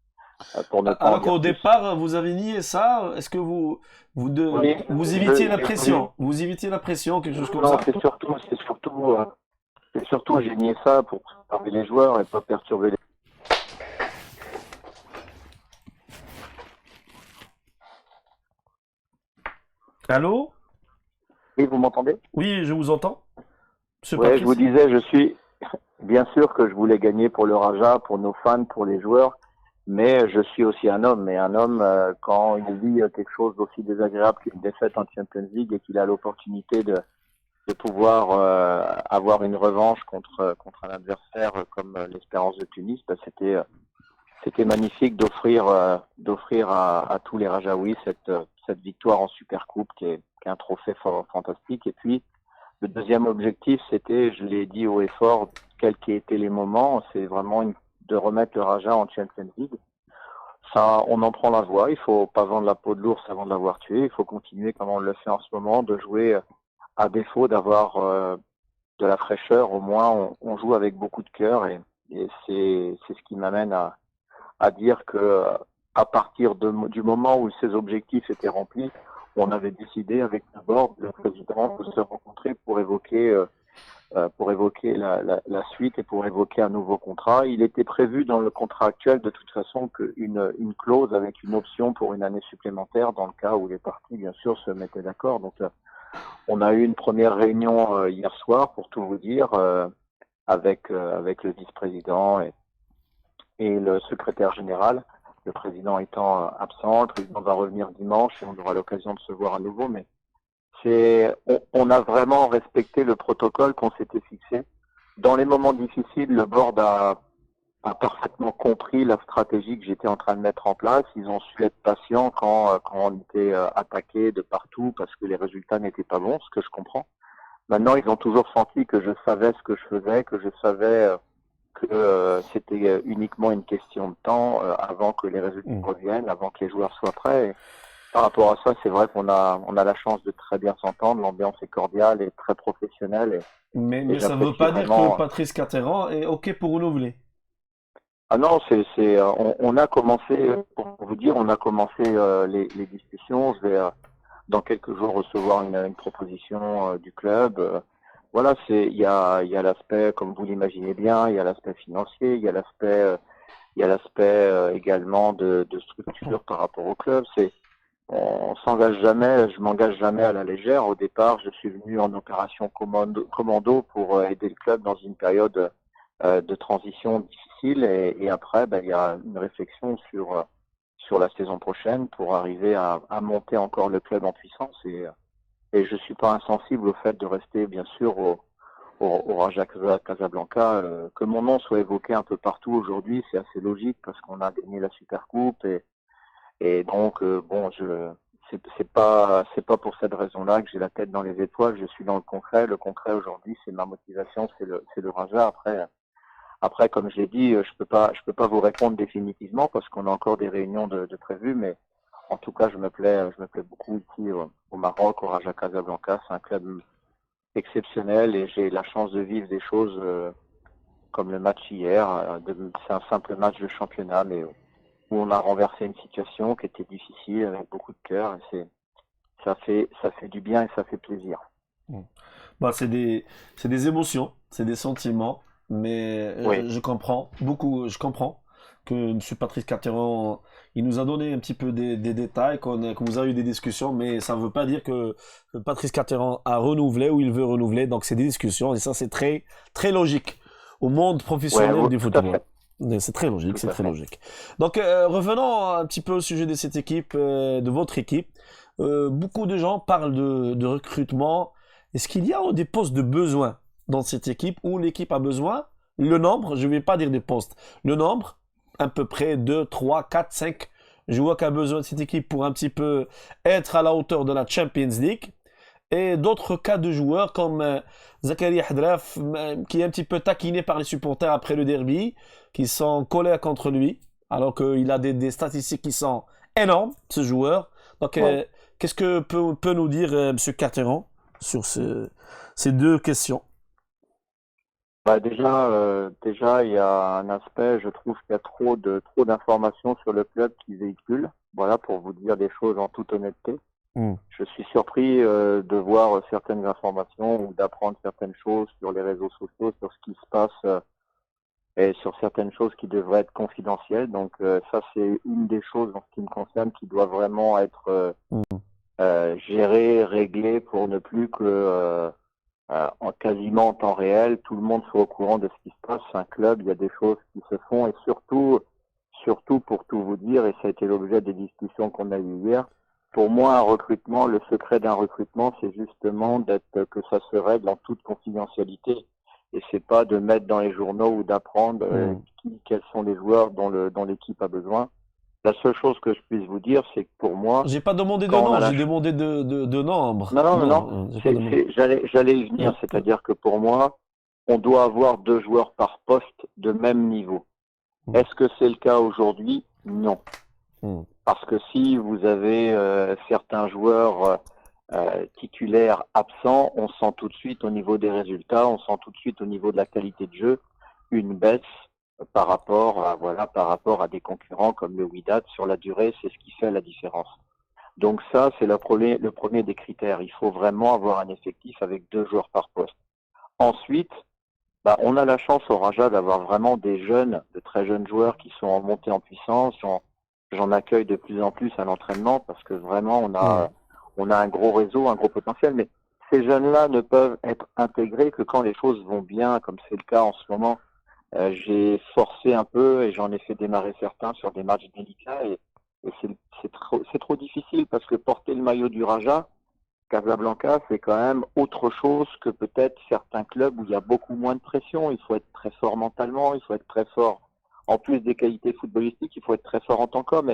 Pour ne pas Alors qu'au départ, vous avez nié ça, est-ce que vous évitiez la pression? Vous évitiez la pression, quelque chose comme ça? Non, c'est surtout, j'ai nié ça pour perturber les joueurs et pas perturber les. Allô? Oui, vous m'entendez? Oui, je vous entends. Monsieur Ouais, Patrice. je vous disais, bien sûr que je voulais gagner pour le Raja, pour nos fans, pour les joueurs, mais je suis aussi un homme. Et un homme, quand il vit quelque chose d'aussi désagréable qu'une défaite en Champions League et qu'il a l'opportunité de pouvoir avoir une revanche contre un adversaire comme l'Espérance de Tunis, bah, c'était magnifique d'offrir à tous les Rajaouis cette victoire en Supercoupe qui est un trophée fantastique. Et puis le deuxième objectif, c'était, je l'ai dit haut et fort, quels qu'aient été les moments, c'est vraiment de remettre le Raja en Champions League. Ça, on en prend la voie. Il faut pas vendre la peau de l'ours avant de l'avoir tué. Il faut continuer comme on le fait en ce moment, de jouer à défaut d'avoir de la fraîcheur. Au moins, on joue avec beaucoup de cœur et c'est ce qui m'amène à dire que à partir du moment où ces objectifs étaient remplis, on avait décidé avec d'abord le président de se rencontrer pour évoquer la suite et pour évoquer un nouveau contrat. Il était prévu dans le contrat actuel de toute façon qu'une clause avec une option pour une année supplémentaire dans le cas où les parties bien sûr se mettaient d'accord. Donc on a eu une première réunion hier soir pour tout vous dire avec le vice-président et le secrétaire général, le président étant absent, le président va revenir dimanche et on aura l'occasion de se voir à nouveau, mais on a vraiment respecté le protocole qu'on s'était fixé. Dans les moments difficiles, le board a parfaitement compris la stratégie que j'étais en train de mettre en place. Ils ont su être patients quand on était attaqué de partout parce que les résultats n'étaient pas bons, ce que je comprends. Maintenant, ils ont toujours senti que je savais ce que je faisais, que je savais que c'était uniquement une question de temps avant que les résultats reviennent, avant que les joueurs soient prêts. Et par rapport à ça, c'est vrai qu'on a la chance de très bien s'entendre. L'ambiance est cordiale et très professionnelle. Mais ça ne veut pas dire que Patrice Carteron est OK pour renouveler. Ah non, on a commencé, pour vous dire, on a commencé les discussions. dans quelques jours recevoir une proposition du club. Voilà, il y a l'aspect, comme vous l'imaginez bien, il y a l'aspect financier, il y a l'aspect également de structure par rapport au club. On s'engage jamais, je m'engage jamais à la légère. Au départ, je suis venu en opération commando pour aider le club dans une période de transition difficile, et après, il y a une réflexion sur la saison prochaine pour arriver à monter encore le club en puissance, et je suis pas insensible au fait de rester bien sûr au Raja Casablanca. Que mon nom soit évoqué un peu partout aujourd'hui, c'est assez logique parce qu'on a gagné la Supercoupe, et donc bon, c'est pas pour cette raison-là que j'ai la tête dans les étoiles. Je suis dans le concret. Le concret aujourd'hui, c'est ma motivation, c'est le Raja. Après, comme je l'ai dit, je peux pas vous répondre définitivement parce qu'on a encore des réunions de prévues, mais en tout cas, je me plais beaucoup ici au Maroc, au Raja Casablanca. C'est un club exceptionnel, et j'ai la chance de vivre des choses comme le match hier. C'est un simple match de championnat, mais où on a renversé une situation qui était difficile avec beaucoup de cœur, et ça fait du bien et ça fait plaisir. Bah, c'est des émotions, c'est des sentiments, mais Oui. je comprends je comprends que M. Patrice Carteron, il nous a donné un petit peu des détails, qu'on vous a eu des discussions, mais ça ne veut pas dire que Patrice Carteron a renouvelé ou il veut renouveler, donc c'est des discussions, et ça c'est très, très logique au monde professionnel du Tout à football. fait. Mais c'est très logique, Tout c'est à très fait. logique. Donc revenons un petit peu au sujet de cette équipe, de votre équipe. Beaucoup de gens parlent de recrutement. Est-ce qu'il y a des postes de besoin dans cette équipe où l'équipe a besoin? Le nombre, je ne vais pas dire des postes. Le nombre, à peu près 2, 3, 4, 5 joueurs qu'a besoin de cette équipe pour un petit peu être à la hauteur de la Champions League. Et d'autres cas de joueurs comme Zakaria Hadraf, qui est un petit peu taquiné par les supporters après le derby, qui sont collés contre lui, alors qu'il a des statistiques qui sont énormes, ce joueur. Donc, Ouais. qu'est-ce que peut nous dire M. Carteron sur ces deux questions? Déjà, il y a un aspect, je trouve qu'il y a trop d'informations sur le club qui véhicule. Voilà, pour vous dire des choses en toute honnêteté. Hmm. Je suis surpris de voir certaines informations ou d'apprendre certaines choses sur les réseaux sociaux, sur ce qui se passe et sur certaines choses qui devraient être confidentielles. Donc ça, c'est une des choses en ce qui me concerne qui doit vraiment être gérée, réglée pour ne plus que en quasiment en temps réel, tout le monde soit au courant de ce qui se passe. C'est un club, il y a des choses qui se font, et surtout pour tout vous dire, et ça a été l'objet des discussions qu'on a eues hier, pour moi, un recrutement, le secret d'un recrutement, c'est justement que ça se règle en toute confidentialité. Et c'est pas de mettre dans les journaux ou d'apprendre quels sont les joueurs dont l'équipe a besoin. La seule chose que je puisse vous dire, c'est que pour moi, J'ai pas demandé de quand on a nom, la j'ai demandé de nombre. non, J'ai pas demandé. j'allais y venir. C'est-à-dire que pour moi, on doit avoir 2 joueurs par poste de même niveau. Est-ce que c'est le cas aujourd'hui? Non. Parce que si vous avez certains joueurs titulaires absents, on sent tout de suite au niveau des résultats, on sent tout de suite au niveau de la qualité de jeu une baisse par rapport à des concurrents comme le Wydad. Sur la durée, c'est ce qui fait la différence. Donc ça, c'est le premier des critères. Il faut vraiment avoir un effectif avec 2 joueurs par poste. Ensuite, on a la chance au Raja d'avoir vraiment des très jeunes joueurs qui sont en montée en puissance. J'en accueille de plus en plus à l'entraînement parce que vraiment on a un gros réseau, un gros potentiel. Mais ces jeunes-là ne peuvent être intégrés que quand les choses vont bien, comme c'est le cas en ce moment. J'ai forcé un peu et j'en ai fait démarrer certains sur des matchs délicats, et c'est trop difficile parce que porter le maillot du Raja Casablanca, c'est quand même autre chose que peut-être certains clubs où il y a beaucoup moins de pression. Il faut être très fort mentalement, il faut être très fort. En plus des qualités footballistiques, il faut être très fort en tant qu'homme.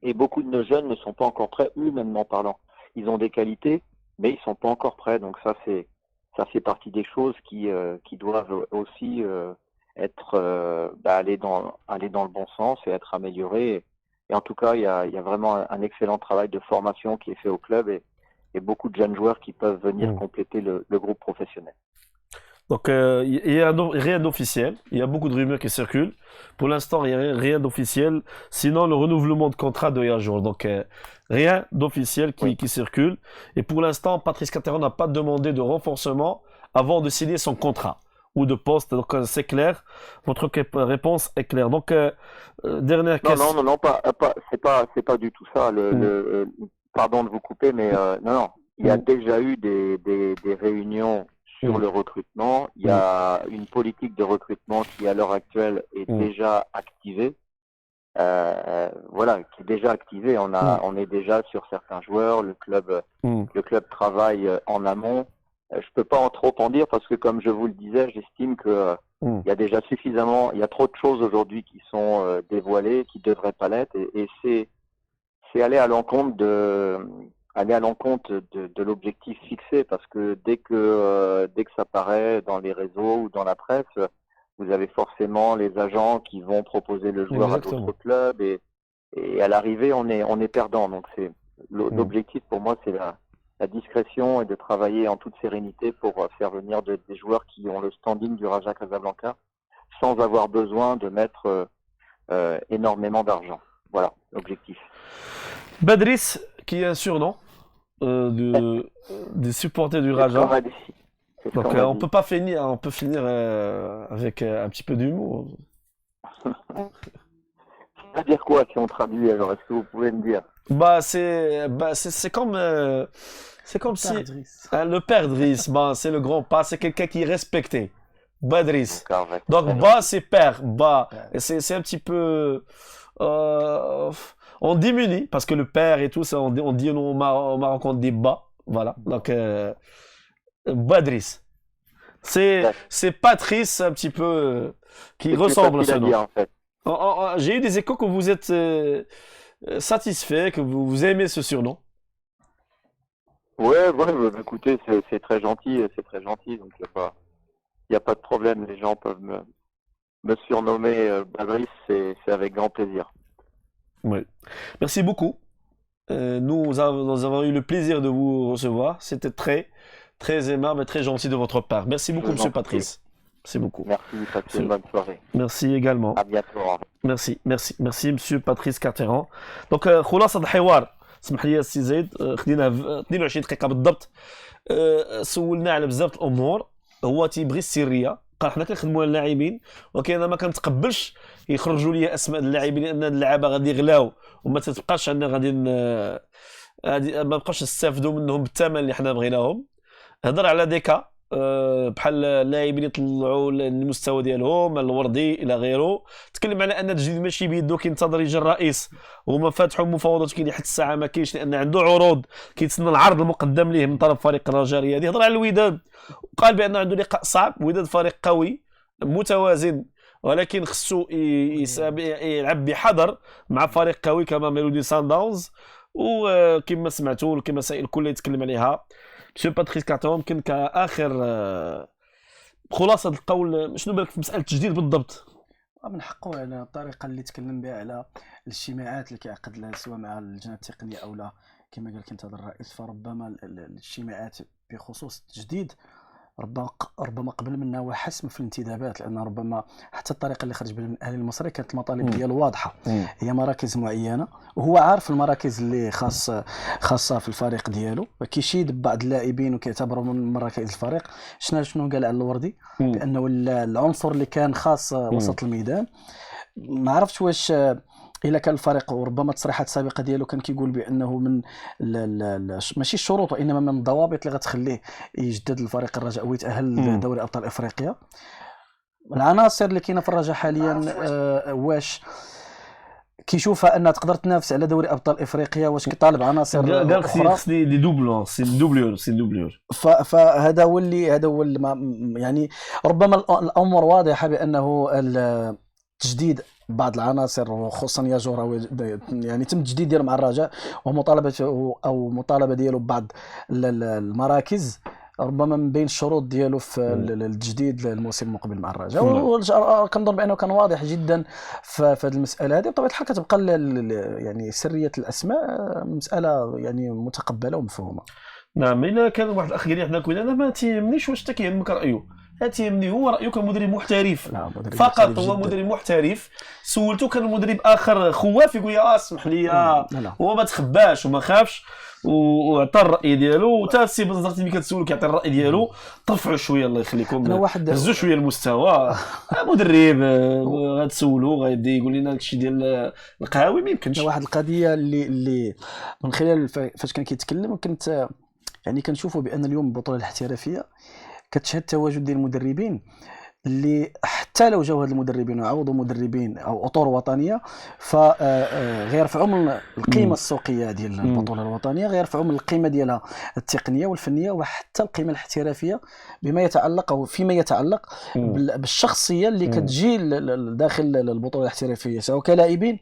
Et beaucoup de nos jeunes ne sont pas encore prêts, humainement parlant. Ils ont des qualités, mais ils sont pas encore prêts. Donc ça fait partie des choses qui doivent aussi aller dans le bon sens et être améliorées. Et en tout cas, il y a vraiment un excellent travail de formation qui est fait au club, et beaucoup de jeunes joueurs qui peuvent venir compléter le groupe professionnel. Donc, il y a rien d'officiel. Il y a beaucoup de rumeurs qui circulent. Pour l'instant, il n'y a rien d'officiel. Sinon, le renouvellement de contrat de Yajour. Donc, rien d'officiel Oui. qui circule. Et pour l'instant, Patrice Carteron n'a pas demandé de renforcement avant de signer son contrat ou de poste. Donc, c'est clair. Votre réponse est claire. Donc, dernière Non, question. non, non, non, c'est pas du tout ça. Pardon de vous couper, mais non, non. Il y a Mm. déjà eu des réunions sur Mm. le recrutement. Il y a une politique de recrutement qui, à l'heure actuelle, est Mm. déjà activée. Voilà, qui est déjà activée. On est déjà sur certains joueurs. Mm. Le club travaille en amont. Je peux pas trop en dire parce que, comme je vous le disais, j'estime que Mm. il y a déjà suffisamment, il y a trop de choses aujourd'hui qui sont dévoilées, qui devraient pas l'être, et c'est aller à l'encontre de l'objectif fixé, parce que dès que ça paraît dans les réseaux ou dans la presse, vous avez forcément les agents qui vont proposer le joueur à Exactement. d'autres clubs, et à l'arrivée on est perdant. Donc l'objectif pour moi, c'est la discrétion et de travailler en toute sérénité pour faire venir des joueurs qui ont le standing du Raja Casablanca sans avoir besoin de mettre énormément d'argent. Voilà l'objectif. Badris, qui est un surnom des supporters du C'est ce qu'on Raja. m'a dit. C'est ce Donc, qu'on m'a on dit. peut pas finir, on peut finir avec un petit peu d'humour. Ça veut dire quoi si on traduit alors? Est-ce que vous pouvez me dire? C'est comme si Père Driss. le père Driss, c'est le grand pas, c'est quelqu'un qui est respecté. Badris. D'accord, ouais. Donc Ba c'est père, Ba. Ouais. Et c'est un petit peu on diminue parce que le père et tout ça on dit au Maroc on dit Ba. Voilà. Donc Badris. C'est Patrice un petit peu qui C'est plus ressemble à facile ce à nom. dire en fait. J'ai eu des échos que vous êtes satisfait, que vous aimez ce surnom. Ouais, écoutez, c'est très gentil, donc il y a pas de problème. Les gens peuvent me surnommer Badris, c'est avec grand plaisir. Oui. Merci beaucoup. Nous avons eu le plaisir de vous recevoir. C'était très aimable et très gentil de votre part. Merci beaucoup, vous en Monsieur prie. Patrice. Merci beaucoup. Merci, passez une bonne soirée. Merci également. À bientôt. Au revoir. merci Monsieur Patrice Carteron. Donc خلاصة الحوار سمح لي يا سي زيد خدينا 22 دقيقة بالضبط. سولنا على بزاف الأمور. هو تيبغي السرية. قال حنا كنخدموا على اللاعبين ولكن انا ما كنتقبلش يخرجوا لي اسماء اللاعبين لان اللعابه غادي يغلاو وما تتبقاش عندنا ما بقاش نستافدوا منهم بالثمن اللي حنا بغيناهم. هضر على ديكا بحال اللاعبين يطلعوا المستوى ديالهم الوردي الى غيره. تكلم على ان التجديد ماشي بيدو كينتظر يجي الرئيس وهما فاتحوا مفاوضات كاين حتى الساعه ما كاينش لان عنده عروض كيتسنى العرض المقدم ليه من طرف فريق الرجاء الرياضي. هضر على الوداد وقال بان عنده لقاء صعب. وداد فريق قوي متوازن ولكن خصو يلعب بحذر مع فريق قوي كما ميلودي سان داونز. وكما سمعتوا كما الكل يتكلم عليها مسيو باتريس كارتون. يمكن كاخر خلاصه القول شنو بالك في مساله التجديد بالضبط؟ من حقه على الطريقه اللي تكلم بها على الاجتماعات اللي كيعقد لها سواء مع اللجنه التقنيه او لا كما قال كنت هذا الرئيس. فربما الاجتماعات بخصوص التجديد ربما قبل منها وحسم في الانتدابات، لان ربما حتى الطريقه اللي خرج بها من الاهلي المصري كانت المطالب ديالو واضحه. هي مراكز معينه وهو عارف المراكز اللي خاصه في الفريق ديالو. كيشيد ببعض اللاعبين وكيعتبرهم من مراكز الفريق. شنو قال على الوردي بانه العنصر اللي كان خاص وسط الميدان. ما عرفتش واش الا كان الفريق وربما التصريحات السابقه ديالو كان كيقول بانه من ماشي الشروط وانما من الضوابط اللي غتخليه يجدد الفريق الرجاء ويتاهل لدوري ابطال افريقيا. العناصر اللي كاينه في الرجاء حاليا واش كيشوفها انها تقدر تنافس على دوري ابطال افريقيا؟ واش كيطالب عناصر قال اخرى؟ خصني دي دوبلور سي دوبلور. فهذا هو يعني ربما الامور واضحه بانه التجديد بعض العناصر وخصوصا ياجورا يعني تم التجديد ديالو مع الرجاء ومطالبته او مطالبه ديالو ببعض المراكز ربما من بين الشروط ديالو في التجديد الموسم المقبل مع الرجاء. كنظن بانه كان واضح جدا في هذه المساله هذه. بطبيعه الحال كتبقى يعني سريه الاسماء مساله يعني متقبله ومفهومه. نعم. الا كان واحد الاخ قال لي حنا كنا انا ما تيهمنيش واش حتى كيهمك رايه اتيمني هو رايك مدرب محترف لا، مدرب فقط، محترف هو جداً. مدرب محترف. سولته كان مدرب اخر خواف يقول لي اسمح لي لا. هو ما تخباش وما خافش وعطى الراي ديالو، وتا السي بنزرتي ملي كتسولو كيعطي الراي ديالو. طرفعوا شويه الله يخليكم، انا واحد هزوا شويه المستوى. مدرب غتسولو غيبدا يقول لنا داكشي ديال القهاوي ما يمكنش. واحد القضيه اللي من خلال فاش كان كيتكلم كنت يعني كنشوفوا بان اليوم البطوله الاحترافيه كتشهد تواجد ديال المدربين اللي حتى لو جاو هاد المدربين وعوضوا مدربين او اطر وطنيه فغيرفعوا من القيمه السوقيه ديال البطوله الوطنيه، غيرفعوا من القيمه ديالها التقنيه والفنيه وحتى القيمه الاحترافيه بما يتعلق او فيما يتعلق بالشخصيه اللي كتجي داخل البطوله الاحترافيه سواء كلاعبين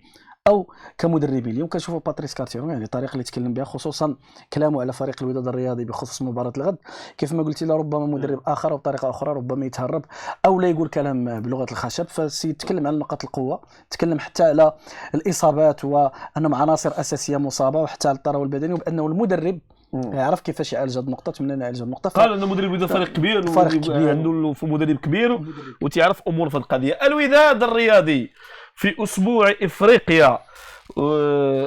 او كمدربين. اليوم كنشوفوا باتريس كارتيرون يعني الطريقه اللي تكلم بها خصوصا كلامه على فريق الوداد الرياضي بخصوص مباراه الغد، كيف ما قلتي ربما مدرب اخر او بطريقه اخرى ربما يتهرب او لا يقول كلام بلغه الخشب. فالسيد تكلم على نقاط القوه، تكلم حتى على الاصابات وانهم عناصر اساسيه مصابه وحتى على الطراوه البدني، وبانه المدرب يعرف كيفاش يعالج هذه النقطه. تمنى يعالج هذه النقطه. قال ان المدرب الوداد فريق كبير، عنده مدرب كبير وتيعرف امور في القضيه. الوداد الرياضي في اسبوع افريقيا.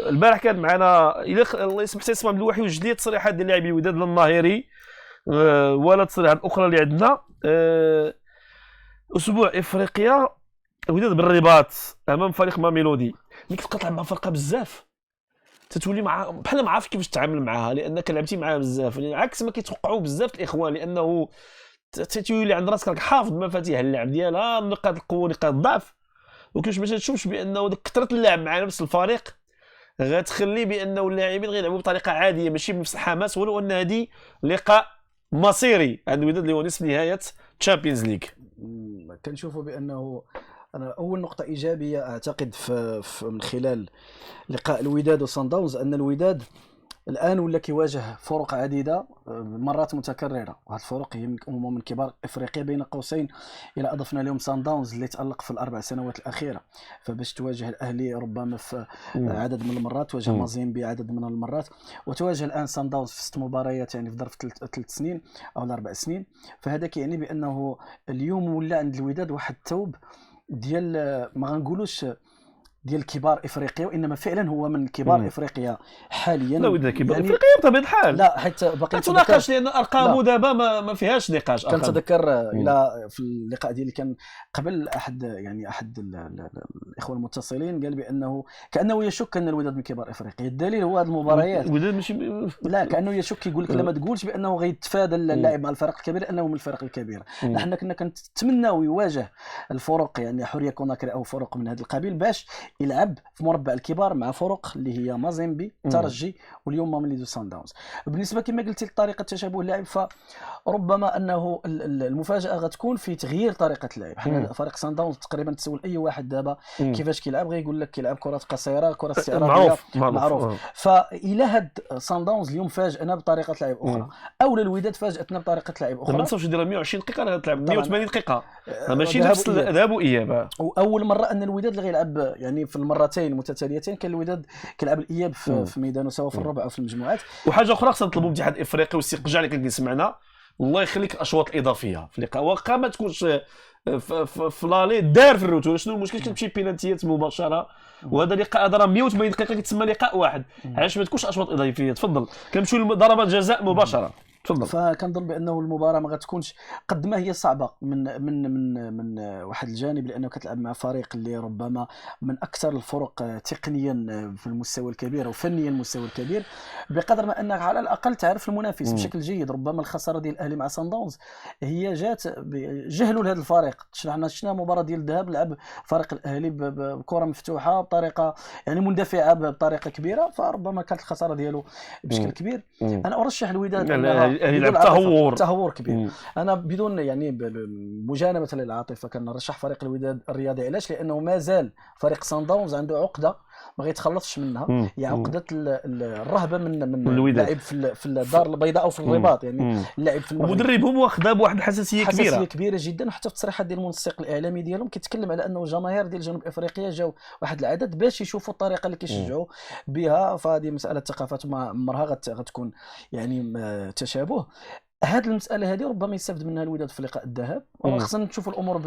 البارح كان معنا الله يسمح يسمع من الوحي وجديه تصريحات ديال لاعبي الوداد الناهري ولا التصريحات الاخرى اللي عندنا. اسبوع افريقيا الوداد بالرباط امام فريق ماميلودي. ملي كتبقى تلعب مع فرقه بزاف تتولي مع بحال ما عارف كيفاش تتعامل معها، لانك لعبتي معها بزاف يعني عكس ما كيتوقعوا بزاف الاخوان، لانه تتولي عند راسك راك حافظ مفاتيح اللعب ديالها، نقاط القوه نقاط الضعف، وكيفاش ما تشوفش بانه ديك كثره اللعب مع نفس الفريق غتخلي بانه اللاعبين غيلعبوا بطريقه عاديه ماشي بنفس الحماس، ولو ان هذه لقاء مصيري عند الوداد اللي هو نصف نهايه تشامبيونز ليغ. كنشوفوا بانه انا اول نقطه ايجابيه اعتقد في من خلال لقاء الوداد وصن داونز ان الوداد الان ولا كيواجه فرق عديده مرات متكرره، وهذه الفرق هي من كبار افريقيا بين قوسين الى اضفنا لهم سان داونز اللي تالق في الاربع سنوات الاخيره. فباش تواجه الاهلي ربما في عدد من المرات، تواجه مازيمبي عدد من المرات، وتواجه الان سان داونز في 6 مباريات يعني في ظرف 3 سنين او 4 سنين. فهذا كيعني بانه اليوم ولا عند الوداد واحد الثوب ديال ما غنقولوش ديال كبار افريقيا، وانما فعلا هو من كبار افريقيا حاليا. لا ودنا كبار يعني افريقيا بطبيعه الحال لا حيت باقي تناقش لان ارقامه دابا ما فيهاش نقاش. كنتذكر الى في اللقاء ديالي كان قبل احد الاخوه المتصلين قال بانه كانه يشك ان الوداد من كبار افريقيا. الدليل هو هذه المباريات. الوداد ماشي لا كانه يشك، يقول لك لا ما تقولش بانه غيتفادى اللاعب مع الفرق الكبيره انه من الفرق الكبيره. نحن كنا كنتمناو يواجه الفرق يعني حوريه كوناكري او فرق من هذا القبيل باش يلعب في مربع الكبار مع فرق اللي هي مازيمبي ترجي واليوم ماميلودي سان داونز. بالنسبه كما قلتي لطريقه تشابه اللاعب فربما انه المفاجاه غتكون في تغيير طريقه اللعب. حنا فريق سان داونز تقريبا تسول اي واحد دابا كيفاش كيلعب غيقول لك كيلعب كره قصيره كره استعراضيه معروف. فالى هاد سان داونز اليوم فاجئنا بطريقه لعب اخرى او الوداد فاجاتنا بطريقه لعب اخرى. ما ننساوش يدير 120 دقيقه راه غتلعب 180 دقيقه ماشي نفس ذهاب واياب. واول مره ان الوداد اللي غيلعب يعني في المرتين المتتاليتين كان الوداد كيلعب الاياب في ميدانه سواء في الربع او في المجموعات. وحاجه اخرى خصنا نطلبوا من الاتحاد الافريقي والسي قجع اللي كان كيسمعنا الله يخليك الاشواط الاضافيه في اللقاء واخا ما تكونش في لالي دار في الروتور. شنو المشكل كتمشي بينالتيات مباشره وهذا اللقاء هذا راه 180 دقيقه كيتسمى لقاء واحد. علاش ما تكونش اشواط اضافيه؟ تفضل كنمشيو لضربات جزاء مباشره. تفضل. فكنظن بانه المباراه ما غتكونش قد ما هي صعبه من واحد الجانب لانه كتلعب مع فريق اللي ربما من اكثر الفرق تقنيا في المستوى الكبير وفنيا المستوى الكبير، بقدر ما انك على الاقل تعرف المنافس بشكل جيد. ربما الخساره ديال الاهلي مع سان داونز هي جات جهلوا لهذا الفريق. شفنا مباراه ديال الذهاب لعب فريق الاهلي بكره مفتوحه بطريقه يعني مندفعه بطريقه كبيره، فربما كانت الخساره ديالو بشكل كبير. انا ارشح الوداد لعب تهور كبير. انا بدون يعني مجانبه للعاطفه كنرشح فريق الوداد الرياضي. علاش؟ لانه مازال فريق سان داونز عنده عقده ما غيتخلصش منها، هي عقده الرهبه من اللاعب في الدار البيضاء او في الرباط. يعني اللاعب في المغرب مدربهم واخدها بواحد الحساسيه كبيره جدا. وحتى في التصريحات ديال المنسق الاعلامي ديالهم كيتكلم على انه الجماهير ديال جنوب افريقيا جاو واحد العدد باش يشوفوا الطريقه اللي كيشجعوا بها. فهذه مساله ثقافات ما عمرها غتكون يعني تشابه. هذه المساله هذه ربما يستافد منها الوداد في لقاء الذهاب، وخصنا نشوفوا الامور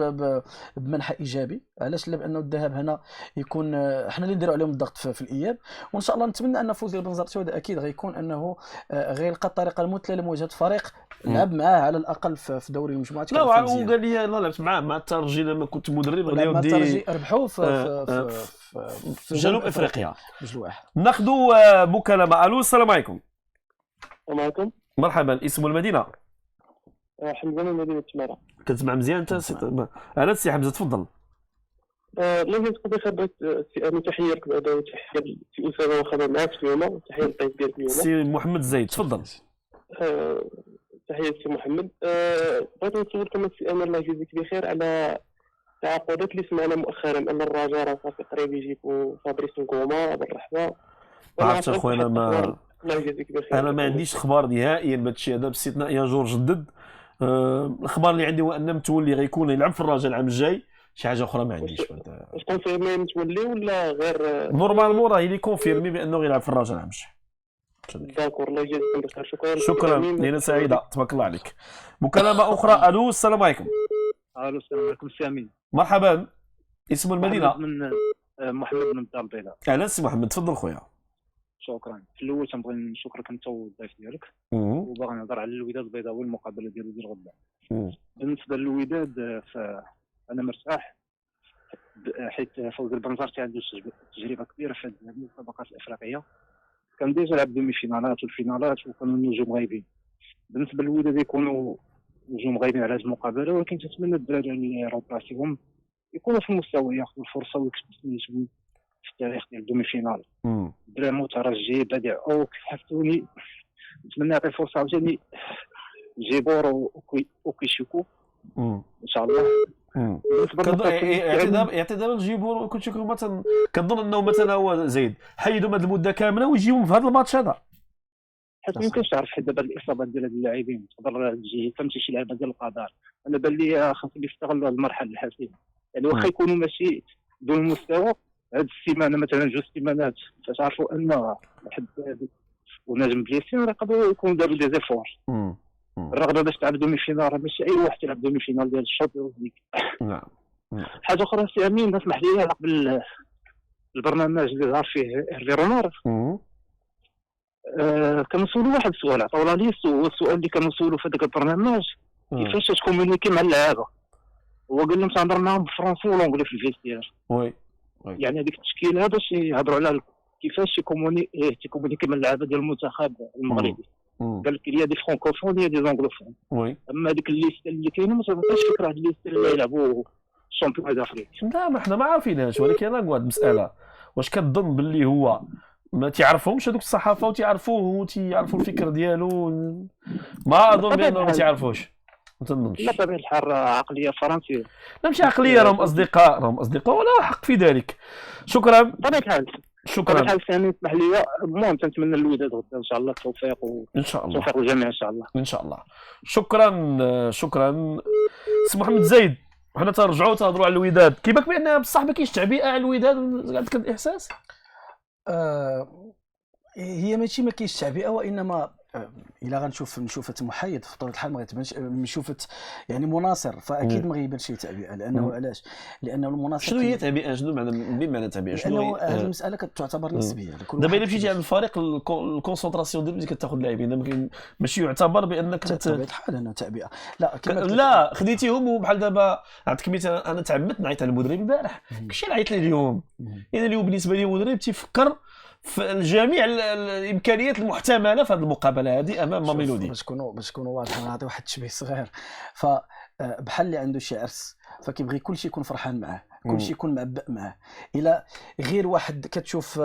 بمنحى ايجابي. علاش؟ لا بانه الذهاب هنا يكون احنا اللي نديروا عليهم الضغط في الاياب، وان شاء الله نتمنى ان فوز ديال بنزرتي وهذا اكيد غيكون انه غيلقى الطريقه المثلى لمواجهه فريق لعب معاه على الاقل في دوري المجموعات. لا وقال لي لا لعبت معاه مع الترجي لما كنت مدرب غادي مع الترجي ربحوا في جنوب افريقيا بجوج. ناخذوا مكالمه. الو السلام عليكم. السلام عليكم. مرحبا، اسم المدينه؟ حمزه من مدينه تماره. كتسمع مزيان انت؟ انا السي حمزه تفضل. لا جيت قبل خبرت انا تحياتك بعدا وتحيه في اسامه وخدم معاك اليوم وتحيه للضيف ديالك اليوم سي محمد زايد تفضل. تحيه سي محمد. بغيت نسولك السي امير الله يجزيك بخير على التعاقدات اللي سمعنا مؤخرا ان الرجاء راه صافي قريب يجيبوا فابريس نكوما بالرحبه. عرفت اخويا الله يجزيك بخير. انا ما عنديش اخبار نهائيا بهذا الشيء هذا باستثناء يا جور جدد. الاخبار اللي عندي هو ان متولي غيكون يلعب في الرجاء العام الجاي، شي حاجه اخرى ما عنديش. واش كونفيرمي متولي ولا غير نورمالمون راه لي كونفيرمي بانه غيلعب في الرجاء العام الجاي. داكور الله يجزيك بخير. شكرا ليله سعيده، تبارك الله عليك. مكالمه اخرى. الو السلام عليكم. الو السلام عليكم سي امين. مرحبا، اسم المدينه؟ محمد من الدار البيضاء. اهلا سي محمد تفضل خويا. شكرا. في الاول تنبغي نشكرك انت والضيف ديالك، وباغي نهضر على الوداد البيضاوي المقابله ديالو ديال غدا. بالنسبه للوداد انا مرتاح حيت فوز البنزرتي عنده تجربه كبيره في هذه المسابقات الافريقيه، كان ديجا لعب دومي فينالات والفينالات وكانوا النجوم غايبين. بالنسبه للوداد يكونوا نجوم غايبين على هذه المقابله، ولكن تتمنى الدراري اللي روبلاسيهم يكونوا في المستوى، ياخذوا الفرصه ويكسبوا سميتهم في التاريخ ديال الدومي فينال. الدراري مترجي بديع اوك حفتوني، نتمنى يعطي الفرصه عاوتاني جيبور وكيشيكو ان شاء الله. اعتذار الجيبور وكيشيكو مثلا كنظن انه مثلا هو زايد حيدوا هذه المده كامله ويجيهم في هذا الماتش هذا، حيت ما يمكنش تعرف حيت دابا الاصابات ديال هاد اللاعبين تقدر تجي فهمتي شي لعبه ديال القدر. انا بان لي خاصهم يستغلوا هذه المرحله الحاسمه، يعني واخا يكونوا ماشي دون المستوى هاد السيمانه مثلا جوج سيمانات تعرفوا ان واحد ونجم بليسيون راه يقدروا يكونوا داروا دي زيفور. الرغبه باش تلعب دومي فينال ماشي اي واحد يلعب دومي فينال ديال الشوط ليغ. نعم. حاجه اخرى سي امين اسمح لي على قبل البرنامج اللي ظهر فيه هيرفي رونار كنسولوا واحد السؤال عطاونا ليست، هو السؤال اللي كنسولوا في هذاك البرنامج كيفاش تكومونيكي مع اللعابه. هو قال لهم تنهضر معاهم بالفرنسي والانجلي في الفيستير. وي يعني هذيك التشكيله باش يهضروا على كيفاش تيكومونيكي مع اللعابه ديال المنتخب المغربي. قال لك يا دي فرانكوفون يا دي زونغلوفون. اما هذيك الليست اللي كاينه ما تبقاش فكره هاد الليست اللي يلعبوا الشامبيون دافريك. لا ما حنا ما عارفينهاش، ولكن انا واحد المساله، واش كتظن باللي هو ما تعرفهمش هذوك الصحافه وتعرفوه وتيعرفوا الفكر ديالو؟ ما اظن بانهم ما تعرفوش، ما تنظنش. لا بطبيعه الحال عقليه فرنسيه، لا ماشي عقليه، راهم اصدقاء ولا حق في ذلك. شكرا بطبيعه الحال. شكرا. بطبيعه الحال ثاني اسمح لي، المهم تنتمنى للوداد غدا ان شاء الله التوفيق ان شاء الله، التوفيق للجميع ان شاء الله. ان شاء الله. شكرا سي محمد زايد. وحنا تنرجعوا تهضروا على الوداد، كيبان بان بصح ما كاينش تعبئه على الوداد، عندك الاحساس؟ هي ماشي ما كاينش تعبئه، وانما الا غنشوف محايد في طبيعه الحال ما غيتبانش، نشوف يعني مناصر فاكيد ما غيبانش شي تعبئه، لانه علاش؟ لانه المناصر شنو هي تعبئه؟ شنو بمعنى تعبئه؟ شنو هي هذه المساله كتعتبر نسبيه. دابا الا مشيتي على الفريق الكونسونطراسيون ديالو اللي كتاخذ لاعبين ماشي يعتبر بانك بطبيعه الحال انه تعبئه. لا خديتيهم وبحال دابا نعطيك مثال، انا تعمدت نعيط على المدرب البارح، كلشي نعيط ليه اليوم. اذا اليوم بالنسبه لي المدرب تيفكر في الجميع الامكانيات المحتمله في هذه المقابله هذه امام ماميلودي. باش نكونوا واضحين، نعطي واحد التشبيه صغير، فبحال اللي عنده شي عرس فكيبغي كلشي يكون فرحان معاه، كلشي يكون معبأ معاه. الا غير واحد كتشوف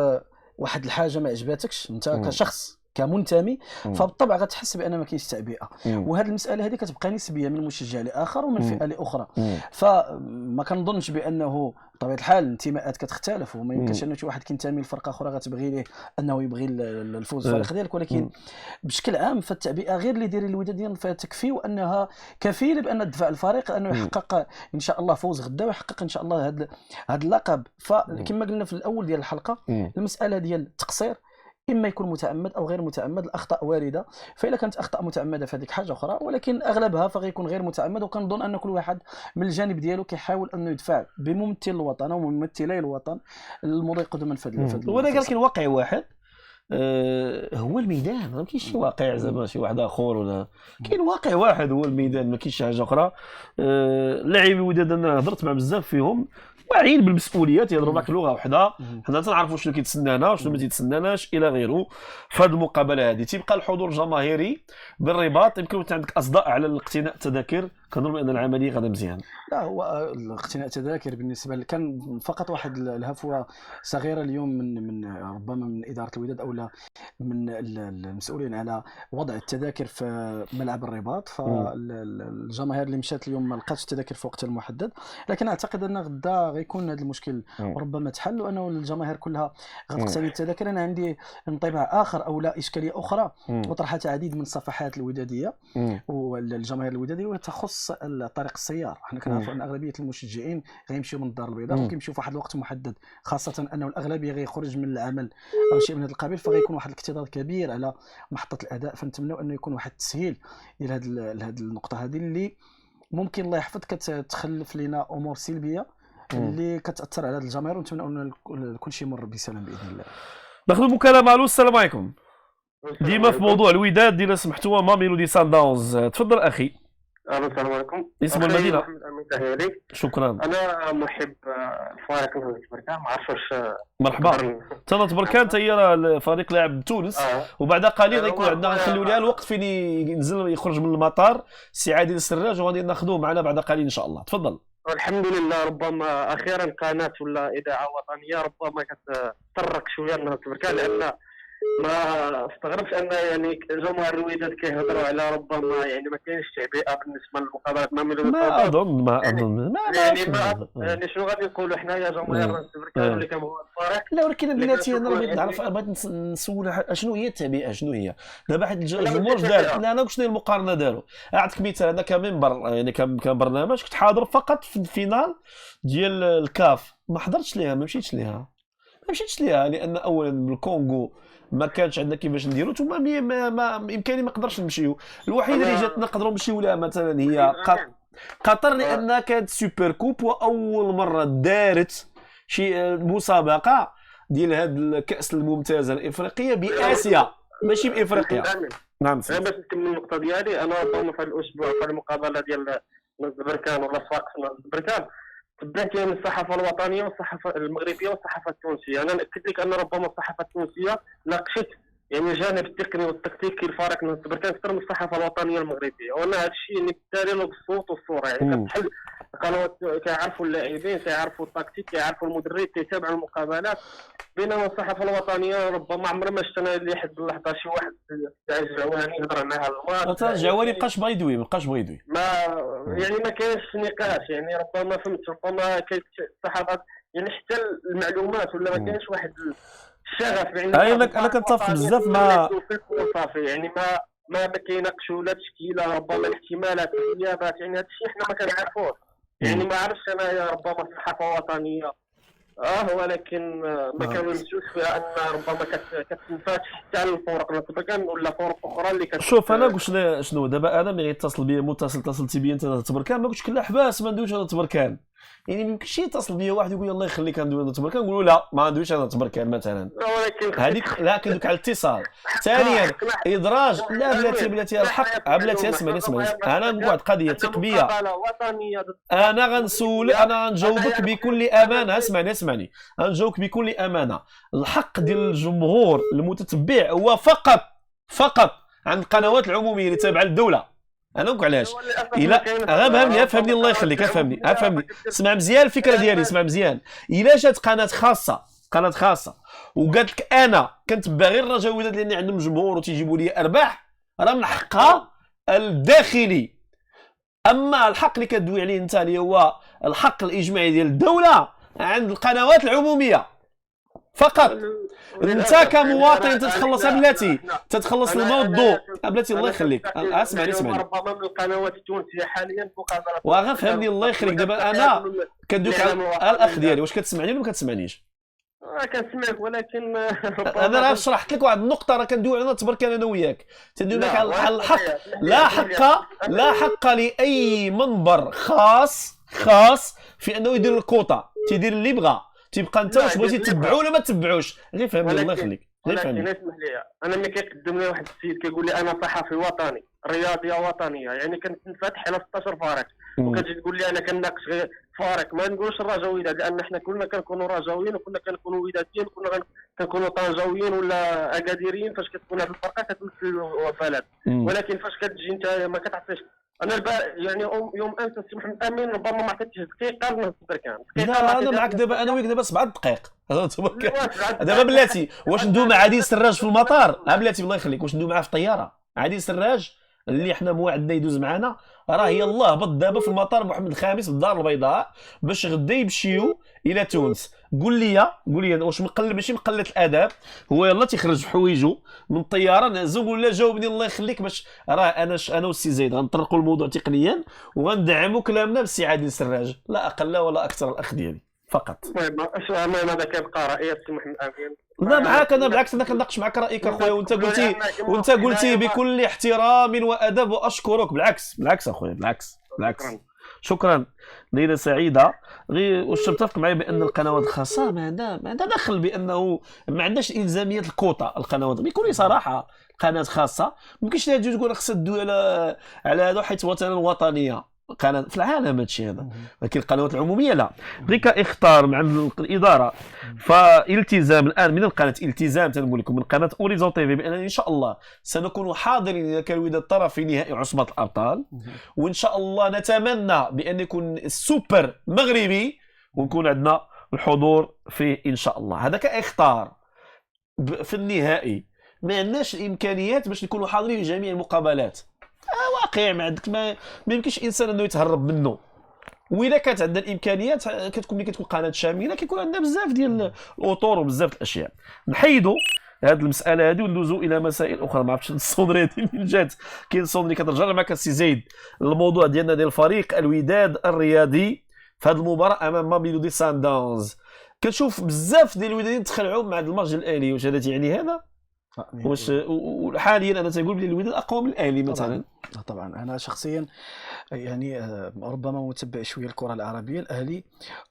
واحد الحاجه ما عجباتكش انت كشخص كمنتمي، فبالطبع غتحس بان ما كاينش تعبئه. وهذه المساله هذه كتبقى نسبيه من مشجع لاخر ومن فئه لاخرى. فما كنظنش بانه بطبيعه الحال الانتماءات كتختلف، وما يمكنش انه شي واحد كينتمي لفرقه اخرى غتبغي ليه انه يبغي الفوز الفريق ديالك. ولكن بشكل عام فالتعبئه غير اللي داير الوداد فتكفي، وانها كفيله بان تدفع الفريق انه يحقق ان شاء الله فوز غدا، ويحقق ان شاء الله هذا اللقب. فكما قلنا في الاول ديال الحلقه، المساله ديال التقصير اما يكون متعمد او غير متعمد، الاخطاء وارده. فاذا كانت اخطاء متعمده فهذيك حاجه اخرى، ولكن اغلبها فغيكون غير متعمد. وكنظن ان كل واحد من الجانب ديالو كيحاول انه يدفع بممثل الوطن او ممثلي الوطن المضي قدما في هذا ولكن كاين واقع واحد هو الميدان. ما كاينش شي واقع زعما شي واحد اخر، ولا كاين واقع واحد هو الميدان، ما كاينش شي حاجه اخرى. لاعبي الوداد انا هضرت مع بزاف فيهم واعيين بالمسؤوليات، يهضروا معك لغه وحده، حنا تنعرفوا شنو كيتسنانا وشنو ما تيتسناناش الى غيره. في هذه المقابله هذه تيبقى الحضور الجماهيري بالرباط. يمكن انت عندك اصداء على اقتناء التذاكر، كنظن بان العمليه غادا مزيان. لا، هو اقتناء تذاكر بالنسبه كان فقط واحد الهفوه صغيره اليوم من ربما من اداره الوداد او من المسؤولين على وضع التذاكر في ملعب الرباط. فالجماهير اللي مشات اليوم ما لقاتش التذاكر في وقتها المحدد، لكن اعتقد ان غدا غيكون هذا المشكل ربما تحل، وانه الجماهير كلها غتقتني التذاكر. انا عندي انطباع اخر او لا اشكاليه اخرى وطرحت العديد من الصفحات الوداديه والجماهير الوداديه وتخص طريق السيار. حنا كنعرفوا ان اغلبيه المشجعين غيمشيو من الدار البيضاء وكيمشيو في واحد الوقت محدد، خاصه انه الاغلبيه غيخرج من العمل او شيء من هذا القبيل، فغيكون واحد الاكتظاظ كبير على محطه الاداء. فنتمنوا انه يكون واحد التسهيل ديال هذه النقطه هذه اللي ممكن الله يحفظ كتخلف لنا امور سلبيه اللي كتاثر على هذه الجماهير. ونتمنى ان كل شيء يمر بسلام باذن الله. ناخذ المكالمه. الو السلام عليكم. ديما في موضوع الوداد ديال سمحتوا ميلودي سان داونز. تفضل اخي. السلام عليكم. اسم المدينه؟ محمد امين تحياتي. شكرا. انا محب الفريق نهضه بركان، ما عرفتش واش مرحبا. نهضه بركان حتى هي الفريق لاعب تونس وبعد قليل غيكون عندنا نخليو ليها الوقت فين ينزل يخرج من المطار السي عادل السراج وغادي ناخذوه معنا بعد قليل ان شاء الله. تفضل. الحمد لله. ربما اخيرا قناه ولا اذاعه وطنيه ربما كتطرق شويه لنهضه بركان، لان ما استغربش ان يعني جمهور الوداد كيهضروا على ربما يعني ما كاينش تعبئه بالنسبه للمقابلات ما ميلودي. ما اظن يعني شنو غادي نقولوا حنايا جمهور بركان اللي كان هو الفريق. لا ولكن بلاتي انا بغيت نعرف، بغيت نسول شنو هي التعبئه، شنو هي دابا حيت الجمهور دار. انا شنو هي المقارنه داروا. اعطيك مثال، انا كمنبر يعني كبرنامج كنت حاضر فقط في الفينال ديال الكاف، ما حضرتش ليها، ما مشيتش ليها لان اولا الكونغو ما كانش عندنا كيفاش نديرو، ثم ما امكاني ما نقدرش نمشيو. الوحيده اللي جاتنا نقدروا نمشيو لها مثلا هي قطر، لان كانت سوبر كوب واول مره دارت شي مسابقه ديال هاد الكاس الممتازه الافريقيه باسيا ماشي بافريقيا. نعم. باش نكمل النقطه ديالي، انا ربما في الاسبوع في المقابله ديال نهضه بركان ولا صفاقس نهضه بركان تبعت يعني الصحافه الوطنيه والصحافه المغربيه والصحافه التونسيه. انا ناكد لك ان ربما الصحافه التونسيه ناقشت يعني الجانب التقني والتكتيكي لفريق نهضه بركان اكثر من الصحافه الوطنيه المغربيه، وانا هذا الشيء يعني بالتالي بالصوت والصوره يعني كتحل قنوات كيعرفوا اللاعبين، كيعرفوا التكتيك، كيعرفوا المدرب، كيتابعوا المقابلات. بينما الصحافه الوطنيه ربما عمري ما شفت انا اللي حد اللحظه شي واحد تاع الجواني يهضر معها الماتش. الجواني بقاش بيضوي ما يعني ما كاينش نقاش، يعني ربما فهمت ربما الصحافه يعني حتى المعلومات ولا ما كاينش واحد الشغف يعني. انا كنتفق بزاف مع صافي يعني ما كيناقشوا لا تشكيله ربما الاحتمالات الغيابات، يعني هذا الشيء حنا ما كنعرفوش. يعني ما عرفتش انا ربما الصحافه الوطنيه ولكن ما كنمشيوش فيها ان ربما كتنفتح حتى الفرق بركان ولا فرق اخرى اللي شوف انا قلت شنو دابا انا ملي يتصل بيا اتصلتي بيا انت بركان ما قلتش كلا حباس ما ندويش انا بركان. يعني ميمكنش يتصل بيا واحد يقول الله يخليك ندوي انا بركان نقولوا لا ما ندويش انا بركان مثلا. هذيك لا كندوك على الاتصال. ثانيا ادراج لا بلاتي الحق بلاتي اسمعني انا نقول واحد قضيه تقبيه. انا غنسول انا غنجاوبك بكل امانه. اسمعني غنجاوبك بكل امانه. الحق ديال الجمهور المتتبع هو فقط عن القنوات العموميه اللي تابعه للدوله. انا نقول علاش الا افهمني الله يخليك افهمني اسمع مزيان الفكره ديالي اسمع مزيان. الا جات قناه خاصه وقالت لك انا كنتبع غير الرجاء الوداد لان عندهم جمهور وتيجيبوا لي ارباح، راه من حقها الداخلي. اما الحق اللي كدوي عليه انت اللي هو الحق الاجماعي ديال الدوله عند القنوات العموميه فقط. انت كمواطن تتخلص بلاتي تتخلص الماء والضوء بلاتي الله يخليك. اسمعني ربما من القنوات التونسيه حاليا مقابله وغا فهمني الله يخليك. دابا انا كندوك على الاخ ديالي واش كتسمعني ولا ما كتسمعنيش؟ كنسمعك ولكن انا راه شرحت لك واحد النقطه، راه كندوي على تبرك انا وياك، تندوي معك على الحق. لا حق لاي منبر خاص في انه يدير الكوطه، تيدير اللي بغى، تيبقى انت واش بغيتي تتبعو ولا ما تتبعوش. غير فهمني الله يخليك، غير ولكن فهمني. اسمح لي، انا ملي كيقدم لي واحد السيد كيقول لي انا صحفي وطني رياضيه وطنيه، يعني كنتفتح على 16 فارق وكتجي تقول لي انا كنناقش غير فارق، ما نقولش الرجاوي وداد، لان حنا كلنا كنكونوا رجاويين وكنا كنكونوا وداديين وكنا كنكونوا طنجاويين ولا اكاديريين. فاش كتكون هذه الفرقه كتمثل البلد، ولكن فاش كتجي انت ما كتعطيش. انا يعني يوم امس السي محمد امين ربما ما عطيتش دقيقه من البركان. لا انا معك دابا، انا وياك دابا 7 دقائق دابا. بلاتي واش ندوي مع عادل سراج في المطار؟ بلاتي الله يخليك، واش ندوي معاه في الطياره؟ عادل سراج اللي حنا موعدنا يدوز معنا، راه يلاه هبط دابا في المطار محمد الخامس بالدار البيضاء باش غدا يمشيو الى تونس. قول لي واش مقلب ماشي مقلة الاداب، هو يلاه تيخرج بحوايجو من الطياره نهزو. قول له جاوبني الله يخليك، باش راه انا والسي زيد غنطرقوا الموضوع تقنيا وغندعموا كلامنا بالسي عادل سراج، لا اقل ولا اكثر. الاخ ديالي فقط. المهم هذا كيبقى راي السي محمد امين. لا معاك، انا بالعكس انا كنناقش معك رايك اخويا، وانت قلتي بكل احترام وادب واشكرك. بالعكس اخويا، بالعكس. شكرا ليلة سعيدة. غير واش تتفق معي بان القنوات الخاصة ما عندها دخل، بانه ما عندهاش الزامية الكوطة. القنوات بكل صراحة قناة خاصة ما يمكنش تجي تقول خصها تدوي على هذا، حيت مثلا وطنية قناة في العالم هادشي هذا، لكن القنوات العمومية لا. غير كاختار مع الإدارة فالتزام الآن من القناة، التزام تنقول لكم من قناة أوريزون تي في بأننا إن شاء الله سنكون حاضرين إذا كان الوداد طرف في نهائي عصبة الأبطال، وإن شاء الله نتمنى بأن يكون السوبر مغربي ونكون عندنا الحضور فيه إن شاء الله. هذا كاختار في النهائي. ما عندناش الإمكانيات باش نكونوا حاضرين في جميع المقابلات، واقع ما عندك، ما يمكنش انسان انه يتهرب منه. واذا كانت عندنا الامكانيات كتكون ملي كتكون قناه شامله كيكون عندنا بزاف ديال الاطور وبزاف الاشياء. نحيدوا هذه المساله هذه وندوزوا الى مسائل اخرى. ما عرفتش الصدر هذه منين جات. كاين صدر اللي كترجع معك السي زيد الموضوع ديالنا ديال الفريق الوداد الرياضي في هذه المباراه امام ماميلودي سان داونز. كنشوف بزاف ديال الوداديين تخلعوا مع هذا الماتش الاهلي. واش هذا تيعني هذا؟ واش حاليا انا تنقول بلي الوداد اقوى من الاهلي مثلا؟ طبعا انا شخصيا يعني ربما متبع شويه الكره العربيه. الاهلي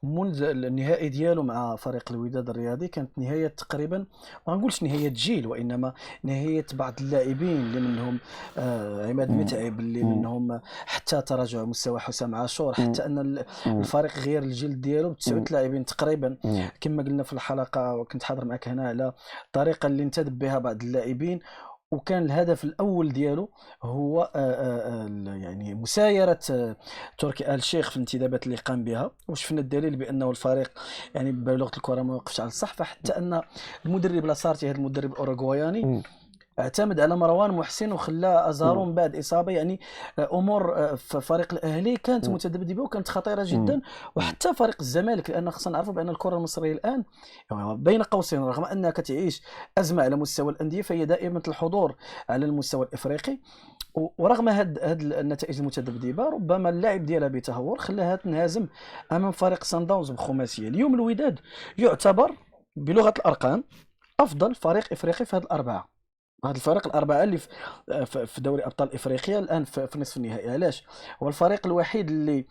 منذ النهائي ديالو مع فريق الوداد الرياضي كانت نهايه تقريبا، ما نقولش نهايه جيل، وانما نهايه بعض اللاعبين اللي منهم عماد متعب، اللي منهم حتى تراجع مستوى حسام عاشور، حتى ان الفريق غير الجيل ديالو ب9 لاعبين تقريبا. كما قلنا في الحلقه وكنت حاضر معك هنا على الطريقه اللي انتدب بها بعض اللاعبين، وكان الهدف الاول ديالو هو يعني مسايره تركي آل الشيخ في الانتدابات اللي قام بها، وشفنا الدليل بانه الفريق يعني بلغه الكره ما وقفش على الصح. فحتى ان المدرب لاسارتي هذا المدرب الاوروغواياني اعتمد على مروان محسن وخلاه ازارو من بعد اصابه. يعني امور في فريق الاهلي كانت متذبذبه وكانت خطيره جدا، وحتى فريق الزمالك، لان خصنا نعرفوا بان الكره المصريه الان بين قوسين رغم انها كتعيش ازمه على مستوى الانديه فهي دائمه الحضور على المستوى الافريقي. ورغم هاد النتائج المتذبذبه ربما اللاعب ديالها بتهور خلاها تنهزم امام فريق سان داونز بخماسيه. اليوم الوداد يعتبر بلغه الارقام افضل فريق افريقي في هذه الاربعه. هذا الفريق الأربعة اللي في دوري أبطال إفريقيا الآن في نصف النهائي. علاش؟ هو الفريق الوحيد اللي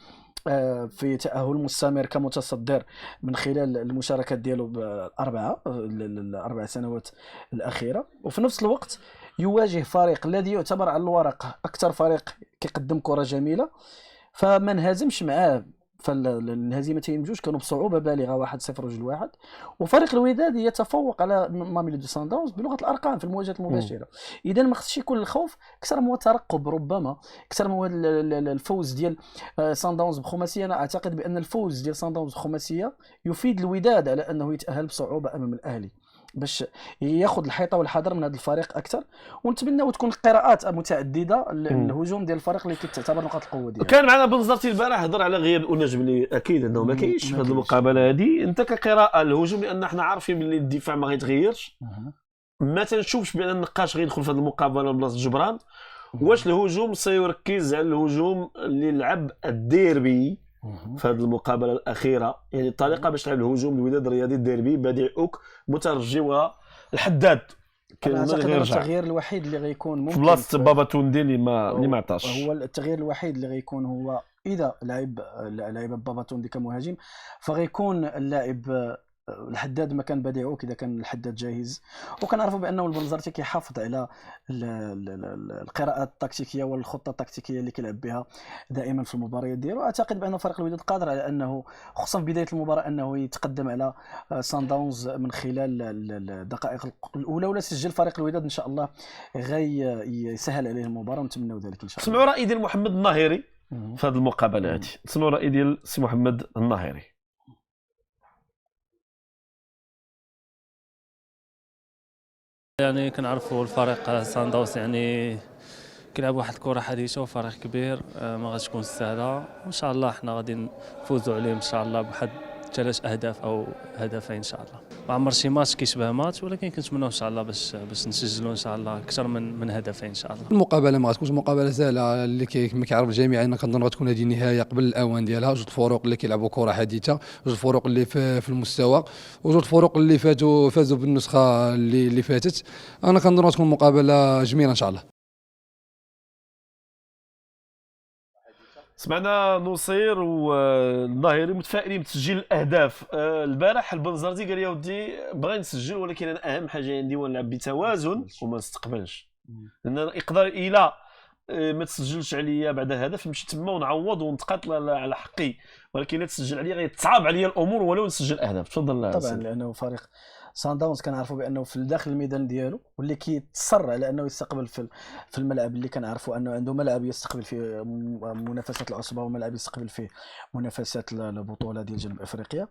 في تأهل مستمر كمتصدر من خلال المشاركات ديالو الأربع سنوات الأخيرة، وفي نفس الوقت يواجه فريق الذي يعتبر على الورق أكثر فريق كيقدم كرة جميلة، فما انهزمش معاه. فالهزيمتين بجوج كانوا بصعوبه بالغه 1-0 و2-1. وفريق الوداد يتفوق على ماميلودي سان داونز بلغه الارقام في المواجهات المباشره. اذا ما خصش يكون الخوف اكثر من هو الترقب، ربما اكثر من هو الفوز ديال سان داونز بخماسيه. انا اعتقد بان الفوز ديال سان داونز بخماسيه يفيد الوداد على انه يتاهل بصعوبه امام الاهلي باش ياخذ الحيطه والحذر من هذا الفريق اكثر. ونتمنى تكون القراءات متعدده الهجوم ديال الفريق اللي تعتبر نقاط القوه ديالو. كان معنا بن زرتي البارح هضر على غياب ونجم اللي اكيد انه ما كاينش في هذه المقابله هذه. انت كقراءه الهجوم، لان احنا عارفين باللي الدفاع ما غيتغيرش، ما تنشوفش بان النقاش غيدخل في هذه المقابله بلاصه جبران. واش الهجوم سيركز على الهجوم اللي لعب الديربي في هذه المقابله الاخيره، يعني الطريقه باش تلعب الهجوم الوداد الرياضي الديربي بديع اوك مترجوها الحداد انا اعتقد غير أن يرجع التغيير الوحيد اللي غيكون في ممكن بلاصه بابا توندي اللي ما عطاش. هو التغيير الوحيد اللي غيكون هو اذا لعب بابا توندي كمهاجم، فغيكون اللاعب الحداد مكان بديعوك اذا كان الحداد جاهز. وكنعرفوا بانه البنزرتي كيحافظ على القراءات التكتيكيه والخطه التكتيكيه اللي كيلعب بها دائما في المباريات ديالو. اعتقد بان فريق الوداد قادر على انه خصوصا في بدايه المباراه انه يتقدم على سان داونز من خلال الدقائق الاولى، ولا سجل فريق الوداد ان شاء الله يسهل عليه المباراه، ونتمنوا ذلك ان شاء الله. سمعوا راي ديال محمد الناهري في هذه المقابله هذه، سمعوا راي ديال سي محمد الناهري. يعني كنعرفوا الفريق سان داونز يعني كيلعب واحد الكره حديثه وفريق كبير، ما غاديش تكون سهله، وان شاء الله حنا غادي نفوزوا عليهم ان شاء الله بواحد 3 أهداف او هدفين ان شاء الله. ما عمر شي ماتش كيشبه ماتش، ولكن كنتمنوا ان شاء الله باش نسجلوا ان شاء الله اكثر من هدفين ان شاء الله. المقابله ما غتكونش مقابله سهله، اللي كما كيعرف الجميع انا كنظن غتكون هذه النهايه قبل الاوان ديالها. جوج الفرق اللي كيلعبوا كره حديثه، جوج الفرق اللي في المستوى، وجوج الفرق اللي فازوا بالنسخه اللي فاتت. انا كنظن غتكون مقابله جميله ان شاء الله. سمعنا نصير والظاهري متفائلين بتسجيل الاهداف. البارح البنزرتي قال يا ودي بغا نسجل، ولكن انا اهم حاجه عندي هو نلعب بتوازن وما نستقبلش، لان يقدر الى ما تسجلش عليا بعد هدف نمشي تما ونعوض ونتقاتل على حقي، ولكن الا تسجل عليا غيتصعب عليا الامور ولو نسجل اهداف. تفضل. طبعا لانه فريق سان داونز كنعرفوا بانه في داخل الميدان ديالو، واللي كيتصر على انه يستقبل في الملعب اللي كنعرفوا انه عنده ملعب يستقبل فيه منافسات العصبه وملعب يستقبل فيه منافسات البطوله ديال جنوب افريقيا،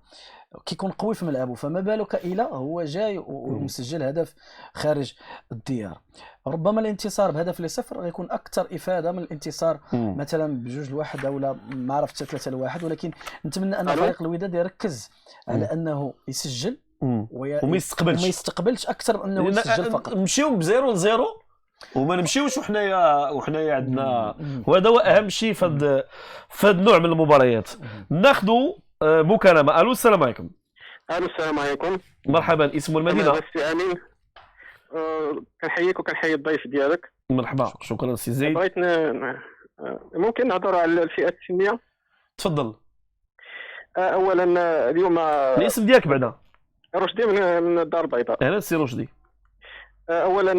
كيكون قوي في ملعبه، فما بالك الى هو جاي ومسجل هدف خارج الديار. ربما الانتصار بهدف لصفر غيكون اكثر افاده من الانتصار مثلا ب2-1 او لا ما عرفت 3-1، ولكن نتمنى ان فريق الوداد يركز على انه يسجل وما يستقبلش اكثر من انه يسجل فقط. نمشيو ب0-0 وما نمشيوش وحنايا عندنا، وهذا هو اهم شيء في هذا النوع من المباريات. ناخذوا مكالمه. الو السلام عليكم. الو السلام عليكم. مرحبا، اسم المدينه؟ سي امين. كنحييك وكنحيي الضيف ديالك. مرحبا، شكرا سي زيد. بغيت ممكن نهضروا على الفئه السنيه؟ تفضل. اولا اليوم الاسم ديالك بعدا؟ رشدي من الدار البيضاء. اهلا سي رشدي. اولا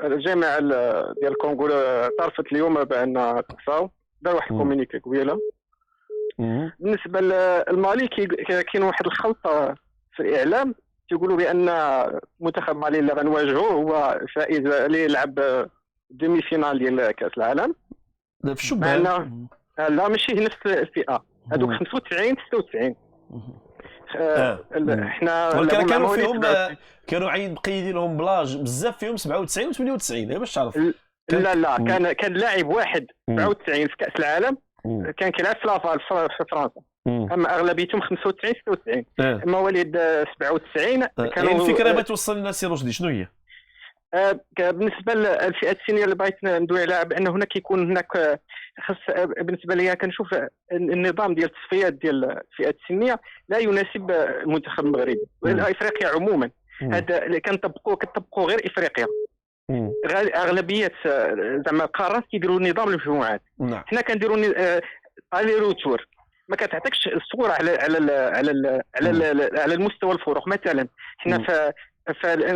الجامعه ديال الكونغو اعترفت اليوم بان تقصاو، دار واحد الكومونيكي قبيله. بالنسبه للمالي كاين واحد الخلطه في الاعلام تيقولوا بان منتخب مالي اللي غنواجهوه هو الفائز اللي يلعب ديمي فينال ديال كاس العالم في الشبان. لا ماشي نفس الفئه، هذوك 95 96. حنا كانوا فيهم كانوا مقيدين لهم بلاج بزاف، فيهم 97 و 98 باش تعرف. لا كان لاعب واحد 97 في كاس العالم كان كيلعب في لافال في فرنسا، اما اغلبيتهم 95 96. اما وليد 97 كانوا. الفكره بغيت توصل لنا سي رشدي شنو هي؟ بالنسبه للفئه السنيه اللي بغيت ندوي عليها، بان هناك يكون هناك بالنسبه لي كنشوف النظام ديال التصفيات ديال الفئات السنيه لا يناسب المنتخب المغربي ولا افريقيا عموما. هذا اللي كنطبقوا غير افريقيا. اغلبيه زعما القارات كيديروا نظام المجموعات. حنا كنديروا الي روتور، ما كتعطيكش الصوره على المستوى الفروق. مثلا حنا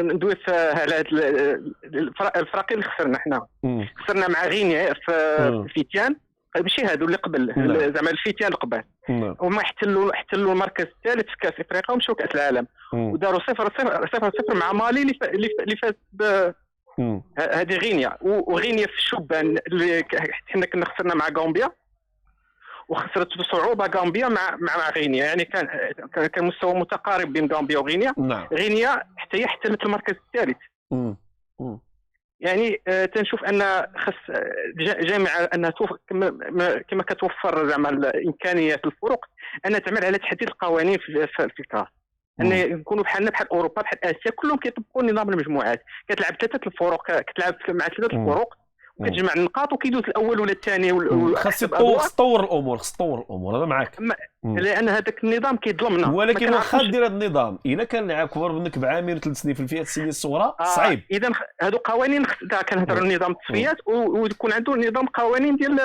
ندوي على الفرق اللي خسرنا. حنا خسرنا مع غينيا في الفيتيان، ماشي هادو اللي قبل، زعما الفيتيان اللي قبل، وما احتلوا المركز الثالث في كاس افريقيا ومشاو كاس العالم، وداروا 0-0 مع مالي اللي فاز هذه غينيا. وغينيا في الشبان اللي حنا كنا خسرنا مع غامبيا، وخسرت بصعوبه غامبيا مع غينيا، يعني كان مستوى متقارب بين غامبيا وغينيا. غينيا حتى هي احتلت المركز الثالث. يعني تنشوف ان خص جامعه انها كما كتوفر زعما الامكانيات الفروق انها تعمل على تحديد القوانين في الكاس، ان نكونوا بحال اوروبا بحال اسيا كلهم كيطبقوا نظام المجموعات. كتلعب 3 الفروق، كتلعب مع 3 الفروق كتجمع النقاط وكيدوز الاول ولا الثاني خاص تطور الامور انا معاك. لان هذاك النظام كيظلمنا. ولكن واخا دير هذا النظام الا كان لاعب كبر منك بعامين 3 سنين في الفئه السنيه الصغرى صعيب. اذا هادو قوانين كنهضروا على نظام التصفيات ويكون عنده نظام قوانين ديال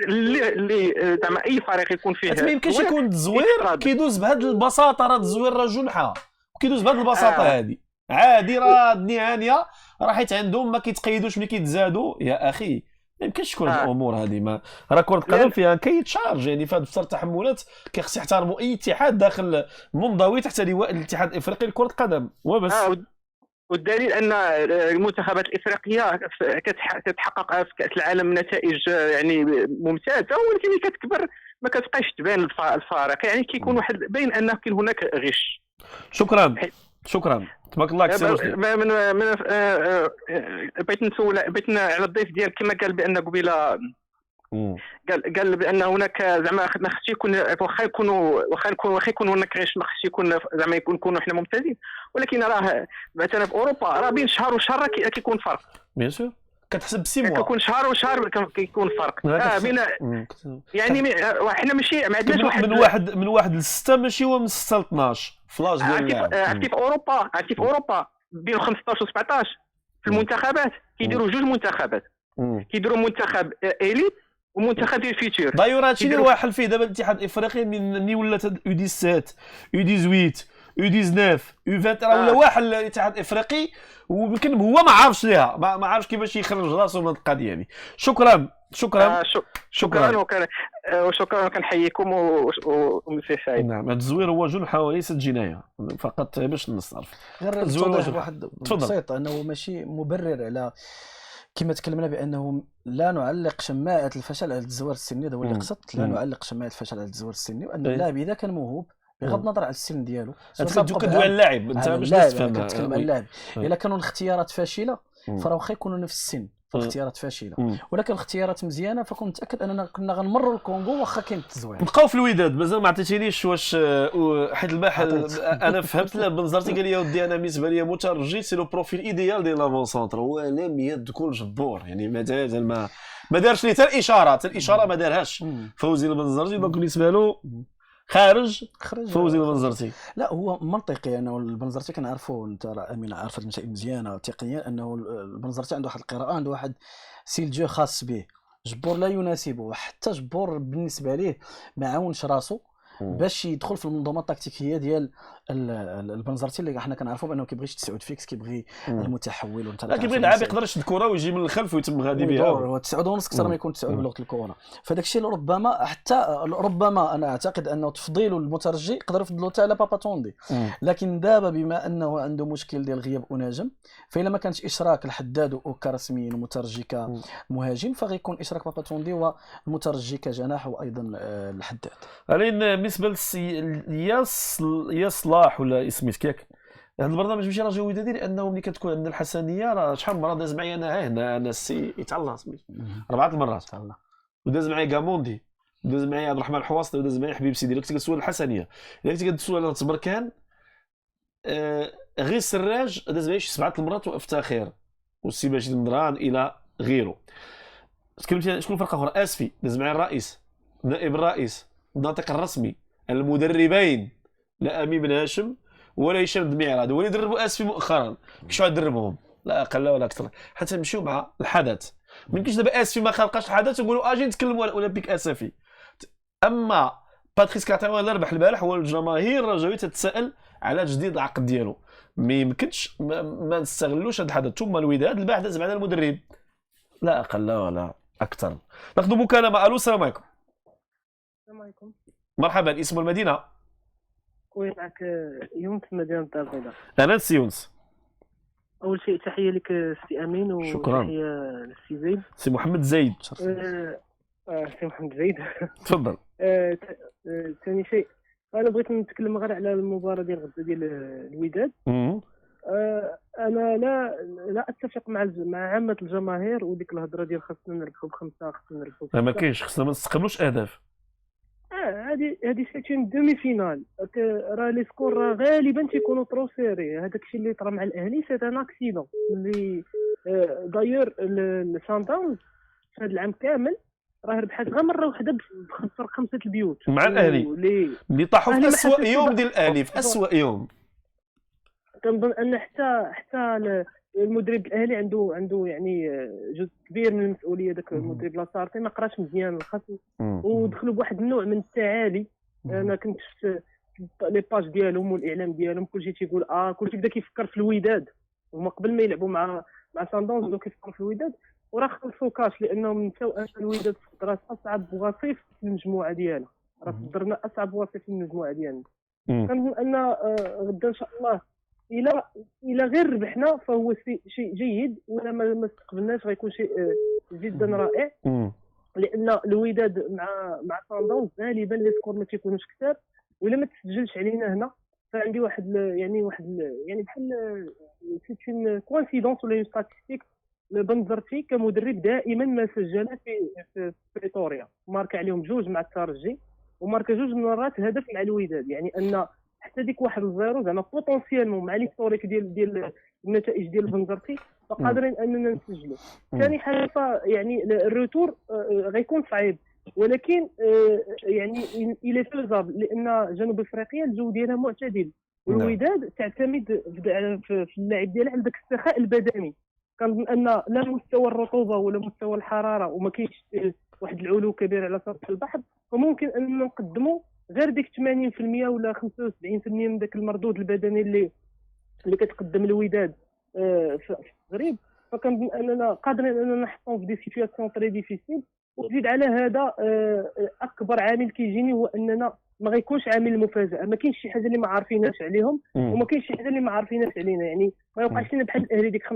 اللي زعما اي فريق يكون فيه. ما يمكنش يكون التزوير كيدوز بهذه البساطه، راه التزوير راه جنحه كيدوز بهذه البساطه هذه عادي، راه الدنيا هانيه، راه حيت عندهم ما كيتقيدوش ملي كيتزادوا يا اخي. ما يمكنش تكون الامور هذه. ما راه كره القدم فيها كيتشارج، يعني فهاد بصر التحملات كيخص يحترموا اي اتحاد داخل منضوي تحت لواء الاتحاد الافريقي لكره القدم وبس. والدليل ان المنتخبات الافريقيه كتحقق في كاس العالم نتائج يعني ممتازه، ولكن ملي كتكبر ما كتبقاش تبان الفارق، يعني كيكون واحد باين ان كاين هناك غش. شكرا تبارك الله. بغيت نسول على الضيف ديالك كما قال بان قبيله قال بان هناك زعما ما خصش يكون واخا يكون هناك غش، ما خصش يكون زعما نكونوا حنا ممتازين، ولكن راه مثلا في اوروبا راه بين شهر وشهر كيكون فرق. بيان سور كتحسب بسي موا، كيكون شهر وشهر كيكون فرق. بين يعني حنا ماشي ما عندناش من واحد ل 6 ماشي هو من 6 ل 12 فلاش ديال عرفتي في اوروبا بين 15 و 17 في المنتخبات كيديروا جوج منتخبات، كيديروا منتخب اليت ومنتخب ديال الفيتور. دايور هادشي اللي هو حل فيه دابا الاتحاد الافريقي ملي ولات يو 17 يو 18 يو 19 يو 20 راه ولا واحد الاتحاد الافريقي، ويمكن هو ما عارفش ليها، ما عارفش كيفاش يخرج راسو من هذه القضيه هذه. شكرا وشكرا كنحييكم ومسي سعيد. نعم هذا التزوير هو جنحه وليست جنايه فقط باش نصرف. غير التوضيح واحد بسيط انه ماشي مبرر على كما تكلمنا بانه لا نعلق شماعه الفشل على التزوير السني. هذا هو اللي قصدت، لا نعلق شماعه الفشل على التزوير السني، وان اللاعب اذا كان موهوب بغض النظر على السن ديالو. انت كدوي على اللاعب، انت باش تفهم. كنتكلم على اللاعب الا كانوا الاختيارات فاشله فراه واخا يكونوا نفس السن فالاختيارات فاشله، ولكن الاختيارات مزيانه فكنت متاكد اننا كنا غنمروا الكونغو واخا كاين التزوير. نبقاو في الوداد، مازال ما عطيتينيش واش حيت الباح انا فهمت. بنزرتي قال لي يا ودي انا بالنسبه لي مترجي سي لو بروفيل ايديال ديال لافون سونتر، هو لم يكون جبور يعني ما دارش لي حتى الاشاره ما دارهاش فوزي البنزرتي. دونك بالنسبه له خارج فوزي البنزرتي. لا هو منطقي انه البنزرتي كنعرفوا، انت راه امين عارف المسائل مزيانه تقنيا، انه البنزرتي عنده واحد القراءه، عنده واحد سيل جو خاص به، جبور لا يناسبه، حتى جبور بالنسبه ليه ما عاونش راسو باش يدخل في المنظومه التكتيكيه ديال البنزرتي اللي حنا كنعرفوا بانه كيبغي تسعود فيكس، كيبغي المتحول، وانت كيبغي يلعب يقدر يشد الكره ويجي من الخلف ويتم غادي بها. هو 9 ونص اكثر ما يكون 9 بلغه الكره. فداك الشيء ربما ربما انا اعتقد انه تفضيله المترجي يقدر يفضلوا حتى على بابا توندي، لكن دابا بما انه عنده مشكل ديال غياب اناجم، فإلا ما كانش اشراك الحداد وكرسمي المترجي كمهاجم فغيكون اشراك بابا توندي والمترجي كجناح وايضا الحداد. بالنسبه يا صلاح ولا سميت كيك هذا البرنامج ماشي راجل ودادي، لانه ملي كتكون عندنا الحسنيه راه شحال من مره داز معايا انا السي يتعلى سميت 4 المرات وداز معايا كاموندي، وداز معايا عبد الرحمن الحواصلي، وداز معايا حبيب سيدي. كنت كتسول الحسنيه، الا كنت كتسول على تبركان غير سراج داز معايا شي 7 المرات وقفت خير، والسي باشي المدران الى غيره. تكلمت شكون الفرقه اخرى، اسفي داز معايا الرئيس، نائب الرئيس، الناطق الرسمي، المدربين لا امين بن هاشم ولا هشام الدميراد، هو اللي دربوا اسفي مؤخرا كيفاش دربهم لا اقل ولا اكثر، حتى نمشيو مع الحدث. ما يمكنش دابا اسفي ما خلقاش الحدث ونقولوا اجي نتكلموا على الاولمبيك اسفي. اما باتريس كاتاوا اللي ربح البارح هو الجماهير رجاويه تتساءل على تجديد العقد ديالو، ما يمكنش ما نستغلوش هذا الحدث. ثم الوداد البارح داز معنا المدرب لا اقل ولا اكثر. ناخذ مكالمه. الو السلام عليكم. السلام عليكم. مرحبا، اسم المدينه؟ خويا معك يونس من مدينه الدار البيضاء. انا سي يونس. اول شيء تحيه لك سي امين وتحيه للسي زيد. سي محمد زيد. سي محمد زيد. تفضل. ثاني شيء انا بغيت نتكلم غير على المباراه ديال غدا ديال الوداد. انا لا اتفق مع عامه الجماهير وديك الهضره ديال خاصنا نربحوا بخمسه، خاصنا نربحوا ما كاينش، خاصنا ما نستقبلوش اهداف. هذه سيتون دومي فينال، راه لي سكور راه غالبا تيكونوا ترو سيري. هذاك الشيء اللي طرا مع الاهلي سي ان اكسيدون اللي داير السان داونز في هذا العام كامل راه ربحات غير مره واحده بخسر 5 البيوت مع الاهلي اللي طاحوا في اسوء يوم ديال الاهلي، في اسوء يوم. كنظن ان حتى المدرب الاهلي عنده يعني جزء كبير من المسؤوليه. داك المدرب لاسارتي ما قراش مزيان الخصم ودخلوا بواحد النوع من التعالي. انا كنت شفت لي باج ديالهم والاعلام ديالهم كلشي تيقول كلشي بدا كيفكر في الوداد، هما قبل ما يلعبوا مع ساندونز بداو كيفكروا في الوداد وراه خلصوا كاش لانهم نساو ان الوداد صدرات اصعب وصيف في المجموعه ديالها. راه صدرنا اصعب وصيف في المجموعه ديالنا. كنظن ان غدا ان شاء الله الى غير ربحنا فهو شيء جيد، ولا ما استقبلناش غيكون شيء جدا رائع. لان الوداد مع ساندونز غالبا لي سكور ما تيكونوش كثار، ولا ما تسجلش علينا هنا فعندي واحد بحال سيت كوانسيدونس ولا ستاتيستيك. بنزرتي كمدرب دائما ما سجل في بريتوريا، ماركا عليهم 2 مع الترجي وماركا 2 مرات هدف مع الوداد، يعني ان حتى ديك 1-0 زعما بوتونسيالمون مع ليستوريك ديال النتائج ديال بنزرتي فقادرين اننا نسجلوا. ثاني حاجه يعني الروتور غيكون صعيب، ولكن يعني الى فيزابل لان جنوب افريقيا الجو ديالها معتدل، والوداد تعتمد في اللاعب ديالها على ذاك السخاء البدني. كنظن ان لا مستوى الرطوبه ولا مستوى الحراره وما كاينش واحد العلو كبير على سطح البحر، فممكن اننا نقدموا غير ديك 80% ولا 75% من ذاك المردود البدني اللي كتقدم الوداد في المغرب. فكنظن اننا قادرين اننا نحطوا في دي سيتوياسيون تري ديفيسيل. وزيد على هذا اكبر عامل كيجيني هو اننا ما غيكونش عامل المفاجاه، ما كاينش شي حاجه اللي ما عارفيناش عليهم وما كاينش شي حاجه اللي ما عارفيناش علينا، يعني ما يوقعش لنا بحال الاهلي ديك 5-0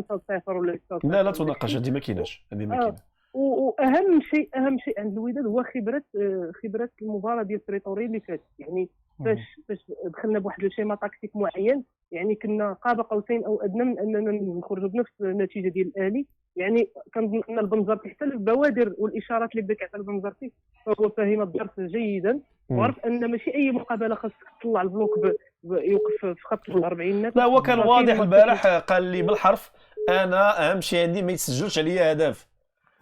ولا 6-0. لا تناقش، هذه ما كايناش، هذه ما كاينه. واهم شيء عند الوداد هو خبره المباراه ديال بريتوريا اللي فاتت. يعني فاش دخلنا بواحد الشيما تاكتيك معين، يعني كنا قاب قوسين او ادنى من اننا نخرجوا بنفس النتيجه ديال الاهلي. يعني كنظن ان البنزرتي حتى البوادر والاشارات اللي بدا كيعطي البنزرتي فهو فاهم الدرس جيدا وعرف ان ماشي اي مقابله خاصك تطلع البلوك يوقف في خط 40 متر. لا هو كان واضح البارح، قال لي بالحرف انا اهم شيء عندي ما يتسجلش عليا هدف،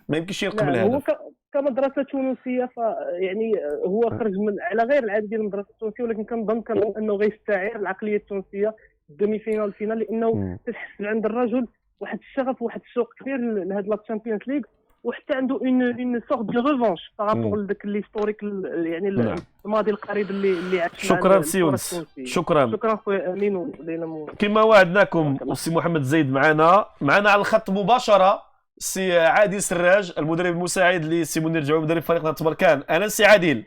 ما يمكنش يلقب الهدف. هو كمدرسه تونسيه يعني هو خرج على غير العاده ديال المدرسه التونسيه، ولكن كنظن انه غيستعير العقليه التونسيه الدومي فينال الفينال، لانه تتحس عند الرجل واحد الشغف وواحد الشوق كبير لهاد لا تشامبيونز ليغ، وحتى عنده اون سورت دو ريفونش بارابور لذاك ليستوريك يعني الماضي القريب اللي عاش. شكرا سي يونس، شكرا خويا امين وليلى. كما وعدناكم السي محمد زيد معنا على الخط مباشره السي عادل سراج المدرب المساعد لسي منير جعوب مدرب فريق نهضة بركان. انا السي عادل.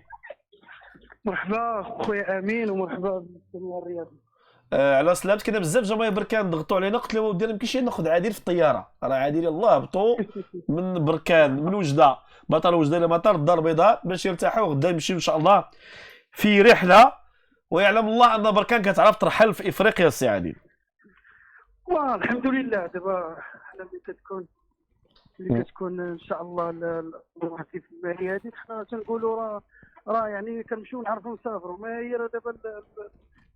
مرحبا خويا امين ومرحبا بالجمهور الرياضي. على سلامتك. كذا بزاف جماهير بركان ضغطوا علينا، قلت لهم ودي ما يمكنش ناخذ عادل في الطياره، راه عادل يلاه هبطوا من بركان من وجده، مطار وجده الى مطار الدار البيضاء باش يرتاحوا، غدا يمشيو ان شاء الله في رحله، ويعلم الله ان بركان كتعرف ترحل في افريقيا السي عادل. والحمد لله دابا حنا اللي كتكون ان شاء الله الامور في الماليه هذه حنا تنقولوا راه يعني كنمشيو نعرفوا نسافروا. ما هي دابا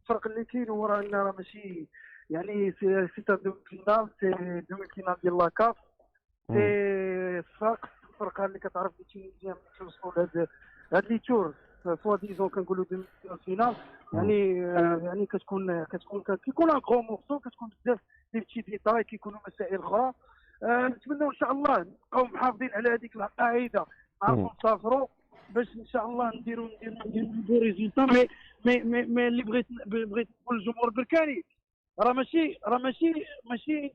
الفرق اللي كاين هو راه ماشي يعني سي دومي فينال، سي دومي فينال ديال لاكاف، سي الفرقه اللي كتعرف اللي مزيان توصلوا لهاد لي تور فوا ديزون كنقولوا دومي فينال. يعني كتكون كيكون ان كرو مورسو، كتكون بزاف دي بتي ديتاي، كيكونوا مسائل اخرى. نتمنوا ان شاء الله نبقاو محافظين على هذيك القاعده، نعرفوا نسافروا باش ان شاء الله نديروا دي ريزولتا. مي اللي بغيت نقول للجمهور البركاني راه ماشي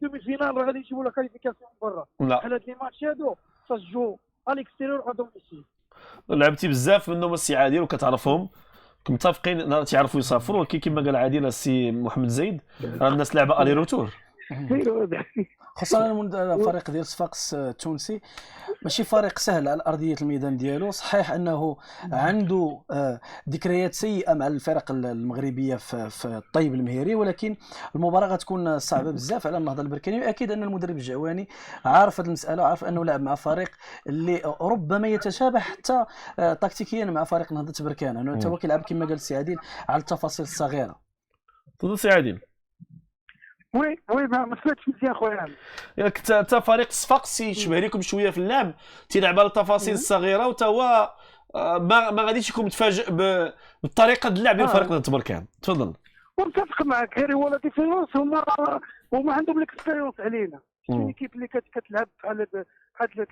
دومي فينال راه غادي نجيبوا لا كاليفيكاسيون من برا. بحال هاد لي ماتش هادو تسجلوا اليكستيريور ادوميسيل. لعبتي بزاف منهم السي عادل وكتعرفهم، متفقين تعرفوا يسافروا، ولكن كما قال عادل السي محمد زيد راه الناس لعبه الي روتور. خصوصا الفريق ديال صفاقس التونسي ماشي فريق سهل على ارضيه الميدان ديالو. صحيح انه عنده ذكريات سيئه مع الفرق المغربيه في الطيب المهيري، ولكن المباراه غتكون صعبه بزاف على النهضه البركاني. واكيد ان المدرب الجعواني عارف هذه المساله، وعارف انه لعب مع فريق اللي ربما يتشابه حتى تكتيكيا مع فريق نهضه بركان، انه هو كيلعب كما قال السي عادل على التفاصيل الصغيره. تفضل سي عادل. وي ما سمعتش مزيان خويا عامر. ياك انت فريق صفاقس تيشبه لكم شويه في اللعب، تيلعب على التفاصيل الصغيره، وتا هو ما غاديش يكون متفاجئ بالطريقه ديال اللعب ديال فريق نادي تبركان. تفضل. ومتفق معك، غير هو لا ديفيرونس هما عندهم ليكسبيريونس علينا. شي ليكيب اللي كتلعب بحال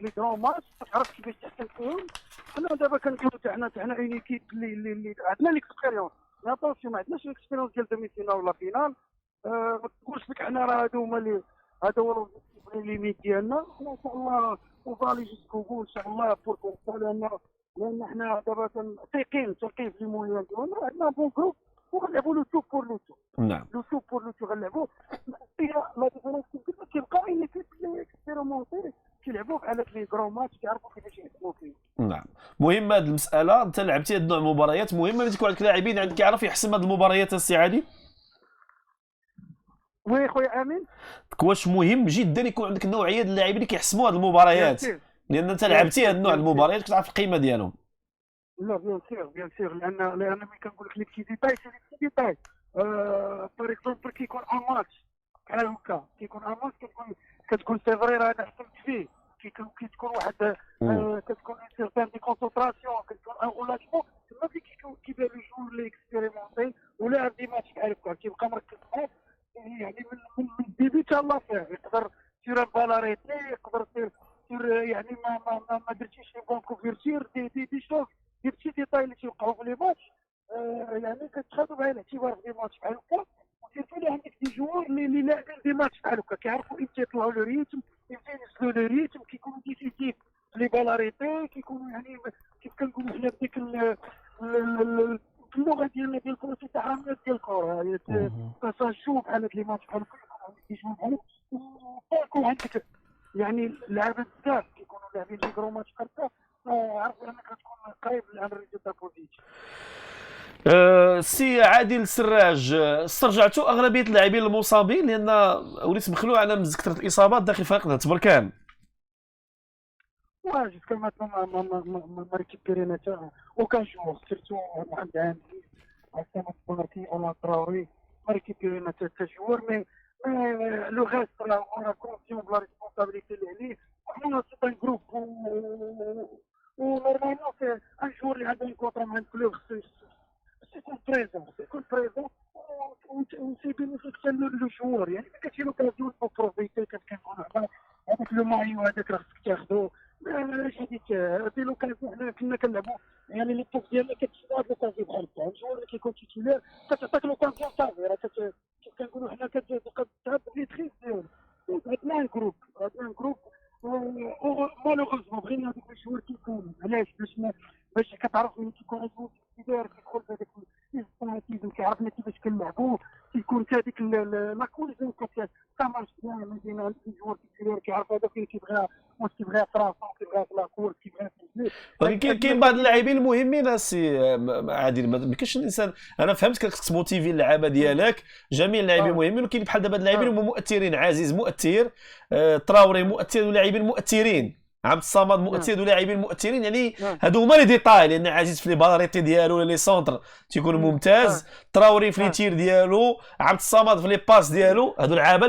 لي كرون ماتش تعرف كيفاش تحسن فيهم. حنا دابا كنقولوا حنا اون ايكيب اللي عندنا ليكسبيريونس، لا طونسيون ما عندناش ليكسبيريونس ديال دومي فينال ولا فينال. ما تقولش لك حنا راه هادو هما اللي هذا هو الليميت ديالنا. حنا ان شاء الله وفالي جوسكو بو ان شاء الله بور كونسا، لان حنا دابا ثقين في المويان ديالنا، عندنا بون جروب وغنلعبوا لو تو بور لو تو. نعم لو تو بور لو تو غنلعبوا. هي لا ديفيرونس كيبقى ان ليكيب اللي اكسبيريمونتي كيلعبوا بحال لي كرون ماتش كيعرفوا كيفاش يحسبوا فيه. نعم مهم هذه المساله. انت لعبتي هذا النوع من المباريات، مهم ملي تكون عندك لاعبين عندك كيعرف يحسم هذه المباريات السي عادي. وي خويا امين، واش مهم جدا يكون عندك نوعيه ديال اللاعبين اللي كيحسموا هذه المباريات، لان انت لعبتي هذا النوع من المباريات كتعرف القيمه ديالهم. لا بيان سير لان ملي كنقول لك لي بتي ديتاي سي لي بتي ديتاي. بار اكزومبل كيكون ان ماتش بحال هكا، كيكون ان ماتش كتكون سي فري راه انا حسمت فيه، كتكون واحد كتكون ان سيرتان دي كونسونطراسيون، كتكون ان غولاسيون تما فين كيبان لو جور لي اكسبيريمونتي ولا عندي ماتش بحال هكا كيبقى مركز معاك يعني من الديبي حتى لافير. يقدر سير البالاريتي، يقدر سير يعني ما درتيش لي بون كوفيرتير دي شوف دي بتي ديتاي اللي تيوقعوا في لي ماتش. يعني كتخاذوا بعين الاعتبار في دي ماتش بحال هكا، وسيرتو اللي عندك دي جوار اللي لاعبين دي ماتش بحال هكا كيعرفوا امتى يطلعوا لو ريتم، امتى ينزلوا لو ريتم، كيكونوا ديسيسيف لي بالاريتي، كيكونوا يعني كيف كنقولوا حنا بديك اللغه ديالنا ديال الكره التحامات ديال الكره تسجل بحال هاد لي ماتش بحال هكا يكونوا عندك دي جوار بحال هكا، يكون عندك يعني اللعابه بزاف كيكونوا لاعبين لي كرو ماتش بحال هكا، عارف انك تكون قريب لعمل ريزولتا بوزيتيف. سي عادل سراج، استرجعتوا اغلبيه اللاعبين المصابين لان وليت مخلوع على كثره الاصابات داخل فريق نادي تبركان. جوسكا ماتنا ما ريكيبيرينا حتى وكان جوغ سيرتو محمد عامري عسامة البنركي ولا تراوري ما ريكيبيرينا حتى جوار. مي لو غاست راه كونسيون بلا ريسبونسابيلتي اللي عليه. حنا سي ان جروب ونورمالمون سي ان جوار اللي عنده ان كونطرا مع الكلوب خصو يكون بريزون وسي بينيفيك حتى لو جوار. يعني ما كاينش لوكازيون بو بروفيتي كنقولوا حنا هذاك لو مايو هذاك راه خصك تاخذو. علاش هذه لوكازيون حنا كنا كنلعبوا يعني لي بوك ديالنا كتشوف هاد لوكازيون بحال هكا. الجوار اللي كيكون تيتولار كتعطيك لوكازيون صافي راه كيف كنقولوا حنا كتبقى تهب لي تريس ديالو. عندنا ان جروب مالوغوزمون بغينا هذوك الجوار كيكونوا. علاش باش كتعرف ملي كيكون الجوار كيدير كيدخل بهذاك الاستراتيجي كيعرفنا كيفاش كنلعبوا، كيكون هذيك لا كوليزيون كتمارش بيان ما بين الجوار كيعرف هذا فين كيبغى واش كيبغى فراسو كيبغى في لاكور كيبغى في ولكن كاين بعض اللاعبين المهمين السي عادل. ما كاينش الانسان، انا فهمت خصك تموتيفي اللعابه ديالك، جميع اللاعبين مهمين، ولكن بحال دابا اللاعبين هما مؤثرين. عزيز مؤثر، تراوري مؤثر ولاعبين مؤثرين، عبد الصمد مؤثر ولاعبين مؤثرين. يعني هادو هما لي ديتاي، لان عزيز في لي بالاريتي ديالو ولا لي سونتر تيكون ممتاز، تراوري في لي تير ديالو، عبد الصمد في لي باس ديالو. هادو اللعابه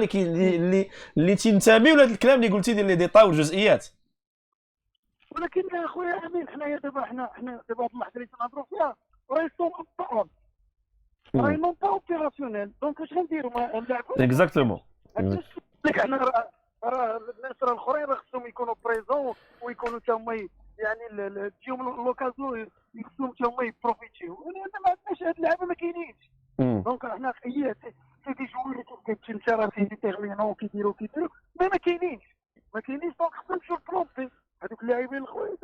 اللي تنتميو لهذا الكلام اللي قلتي ديال لي ديتاي والجزئيات. ولكن يا خويا امين حنايا دابا حنا دابا هاد اللحظه اللي تنهضروا فيها راهي سون طون راهي نون با اوبيراسيونيل. دونك واش غنديروا نلعبوا اكزاكتومون. لك حنا راه الناس الاخرين راه خصهم يكونوا بريزون ويكونوا حتى هما يعني تجيهم لوكازيون خصهم حتى هما يبروفيتيو. ما عندناش هاد اللعابه ما كاينينش. دونك حنا هي سي دي جوار اللي كيبقى انت راه فيه ديتيرمينون كيديروا ما كاينينش دونك خصنا نمشيو للبلونتي. هذوك اللاعبين الخويا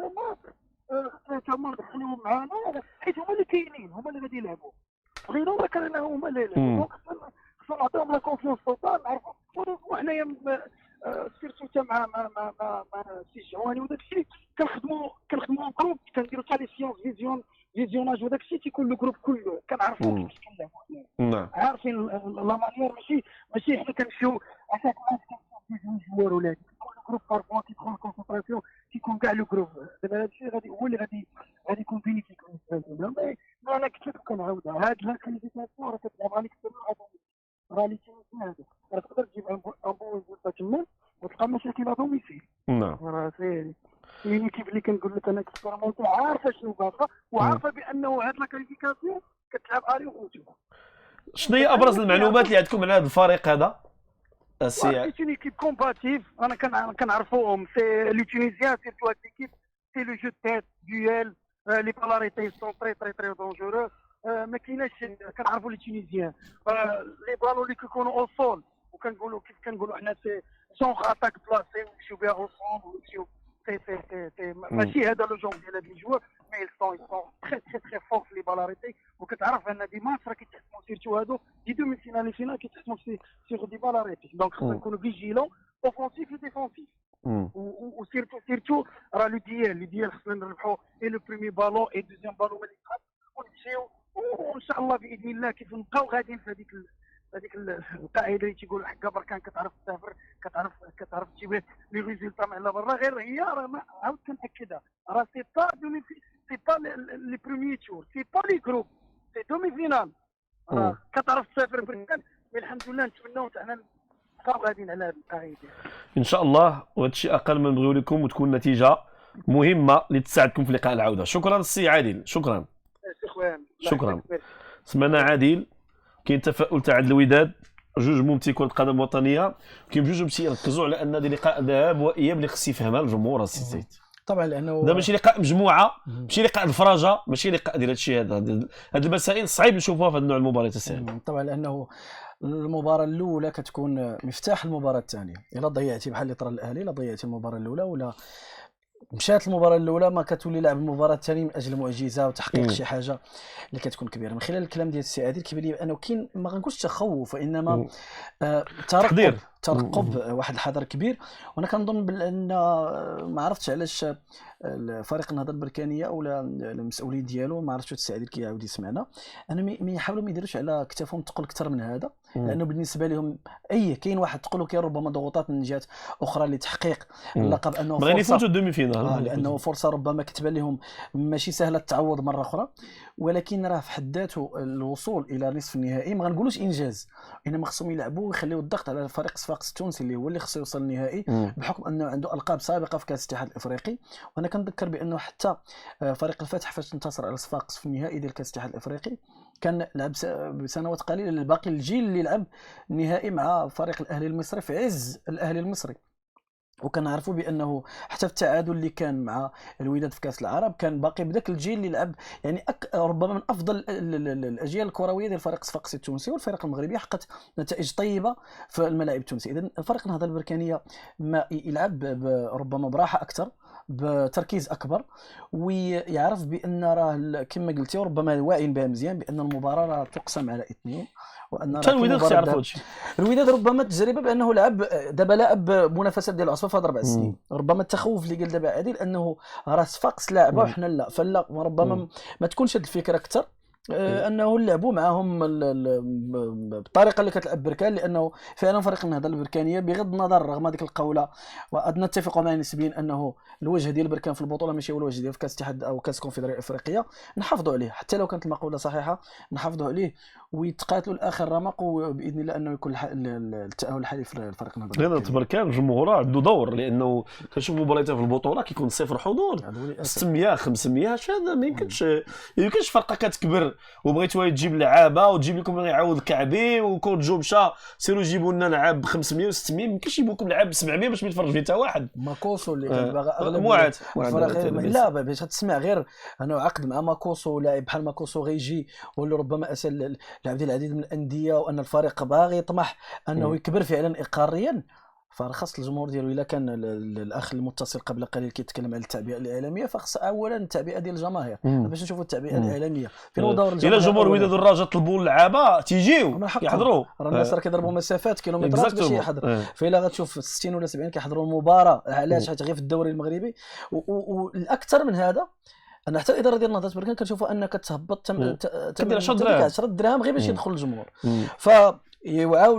تما ندخلوهم معانا حيت هما اللي كاينين، هما اللي غادي يلعبوا. بغينا ولا كرهنا هما اللي يلعبوا. دونك خصنا نعطيهم لا كونفيونس توتال نعرفوا. وحنايا سيرتو حتى مع سي جواني وداك الشيء كنخدموا جروب، كنديروا حتى لي سيونس فيزيوناج وداك الشيء تيكون لو جروب كله كنعرفوا كيفاش كنلعبوا. نعم عارفين لا مانيير ماشي حنا كنمشيو عشاك ما كنمشيو جوار ولا كل جروب بارفوا كيدخل الكونسنتراسيون كيكون كاع لو جروب. دابا هذا الشيء هو اللي غادي يكون بينيفيك بالنسبه لنا. ما انا كنت كنعاودها هاد لا كاليفيكاسيون راه كتلعب عليك راه لي تيميزم هذا راه تقدر كتلقى مشاكل دوميسيل. نعم. راه سي ليكيب اللي كنقول لك انا كسبيرمونتي عارفه شنو باغا وعارفه بانه هاد لا كاليفيكاسيون كتلعب الي وروتور. شنو هي ابرز المعلومات اللي عندكم على هذا الفريق هذا؟ سي اون ايكيب كومباتيف انا كنعرفوهم سي لي تونيزيان سيرتو هاد ليكيب سي لو جو تيت ديال لي بالاريتي سون تري دونجورو ما كايناش كنعرفوا لي تونيزيان لي بالون اللي كيكونوا او سول وكنقولوا كيف كنقولوا حنا سي سون اتاك بلاسي ونمشيو بها او سول ونمشيو سي ماشي هذا لو جون ديال هاد لي جوار مي ils sont très forts في لي بالاريتي وكتعرف ان دي ماتش راه كيتحسموا سيرتو هادو دي دومي فينال فينال كيتحسموا سيغ دي بالاريتي دونك خصنا نكونوا فيجيلون اوفونسيف وديفونسيف وسيرتو راه لو ديال خصنا نربحوا اي لو بريمي بالون اي دوزيام بالون ملي يتحط ونمشيو وان شاء الله باذن الله كيف نبقاو غاديين في هذيك القاعده اللي تيقول حكا بركان كتعرف تسافر كتعرف تجيب لي ريزولطا من على برا غير هي راه عاود كنأكدها راه سي با لي بروميي تور سي با لي جروب سي دومي فينال راه كتعرف تسافر بركان مي الحمد لله نتمناو حنا نبقاو غاديين على هذه القاعده ان شاء الله وهذا الشيء اقل ما نبغيو لكم وتكون نتيجه مهمه اللي تساعدكم في لقاء العوده. شكرا السي عادل. شكرا سمعنا عادل. كاين تفاؤل تاع الوداد جوج ممتي كره قدم وطنيه كاين بجوج ممتي يركزوا على ان هذه لقاء ذهاب واياب اللي خص يفهمها الجمهور السي سيد. طبعا لانه هذا ماشي لقاء مجموعه ماشي لقاء الفراجه ماشي لقاء ديال هذا الشيء هذا هذه المسائل صعيب نشوفوها في هذا النوع المباريات السهل. طبعا لانه المباراه الاولى كتكون مفتاح المباراه الثانيه. الا ضيعتي بحال اللي طرا الاهلي الا ضيعتي المباراه الاولى ولا مشات المباراه الاولى ما كتولي لاعب المباراه الثانيه من اجل معجزه وتحقيق شي حاجه اللي كتكون كبيره. من خلال الكلام ديال السي عادل كيبان لي انه كاين ما غنقولش تخوف وانما ترقب واحد الحذر كبير. وانا كنظن بان ما عرفتش علاش فريق النهضه البركانيه اولا المسؤولين ديالو ما عرفتش السي عادل كيعاود يسمعنا انا ما يحاولوا ما يديروش على كتافهم ثقل اكثر من هذا لانه بالنسبه لهم كاين واحد ثقل وكاين ربما ضغوطات من جهات اخرى لتحقيق اللقب انه بغينا يفوتوا الدومي فينال لانه فرصه ربما كتبان لهم ماشي سهله التعوض مره اخرى ولكن راه في حد ذاته الوصول الى نصف النهائي ما غنقولوش انجاز انما خصهم يلعبوا ويخليوا الضغط على فريق صفاقس التونسي اللي هو اللي خصو يوصل للنهائي بحكم انه عنده القاب سابقه في كاس الاتحاد الافريقي. وانا كنذكر بانه حتى فريق الفتح فاش انتصر على صفاقس في النهائي ديال كاس الاتحاد الافريقي كان لعب بسنوات قليله الباقي الجيل اللي لعب النهائي مع فريق الاهلي المصري في عز الاهلي المصري. وكنعرفوا بانه حتى في التعادل اللي كان مع الوداد في كاس العرب كان باقي بداك الجيل اللي لعب يعني ربما من افضل الاجيال الكرويه ديال فريق صفاقس التونسي والفريق المغربي حققت نتائج طيبه في الملاعب التونسيه. اذا الفريق النهضه البركانيه ما يلعب ربما براحه اكثر بتركيز اكبر ويعرف بان راه كما قلتي ربما واعي بها مزيان بان المباراه راه تقسم على اثنين وان الوداد خصو يعرف هادشي. الوداد ربما التجربه بانه لعب دابا لاعب منافسات ديال العصفه في هاد 4 سنين ربما التخوف اللي قال دابا عادل انه راه صفاقس لاعبه وحنا لا فلا ربما ما تكونش هاد الفكره اكثر انه لعبوا معهم بالطريقه اللي كتلعب بركان لانه فعلا فريق النهضه البركانيه بغض النظر رغم هذيك القوله ونتفق مع نسبيا انه الوجه ديال بركان في البطوله ماشي هو الوجه ديال في كاس الاتحاد او كاس الكونفدراليه الافريقيه نحافظوا عليه حتى لو كانت المقوله صحيحه نحافظوا عليه ويتقاتلوا لاخر رمق وباذن الله انه يكون التاهل الحالي في الفريق النهضه. لان بركان الجمهور عنده دور لانه كنشوف مباريات في البطوله كيكون صفر حضور 600 500 هذا ما يمكنش فرقه كتكبر وبغيتوا تجيب لعابه وتجيب لكم يعاود الكعبي وكون جوبشا سيروا جيبوا لنا لعاب ب 500 و600 ما يمكنش يجيبوا لكم لعاب ب 700 باش ما يتفرج فيه حتى واحد. ماكوسو اللي كان باغي اغلب لا باش تسمع غير انه عقد مع ماكوسو لاعب بحال ماكوسو غيجي ولا ربما اسال لاعب ديال العديد من الانديه وان الفريق باغي يطمح انه يكبر فعلا اقاريا فخاص الجمهور ديالو الا كان الاخ المتصل قبل قليل كيتكلم على التعبئه الاعلاميه فخص اولا التعبئه ديال الجماهير باش نشوفوا التعبئه الاعلاميه فين هو دور الجمهور. الا الجمهور الوداد والرجاء طلبوا اللعابه تيجيو يحضروا راه الناس راه كيضربوا مسافات كيلومترات باش يحضر فإلا غتشوف 60 ولا 70 كيحضروا المباراه علاش حيت غير في الدوري المغربي والاكثر من هذا انا حتى الاداره ديال نهضه بركان كنشوفوا انك تهبط كدير 10 دراهم غير باش يدخل الجمهور ف يوعاو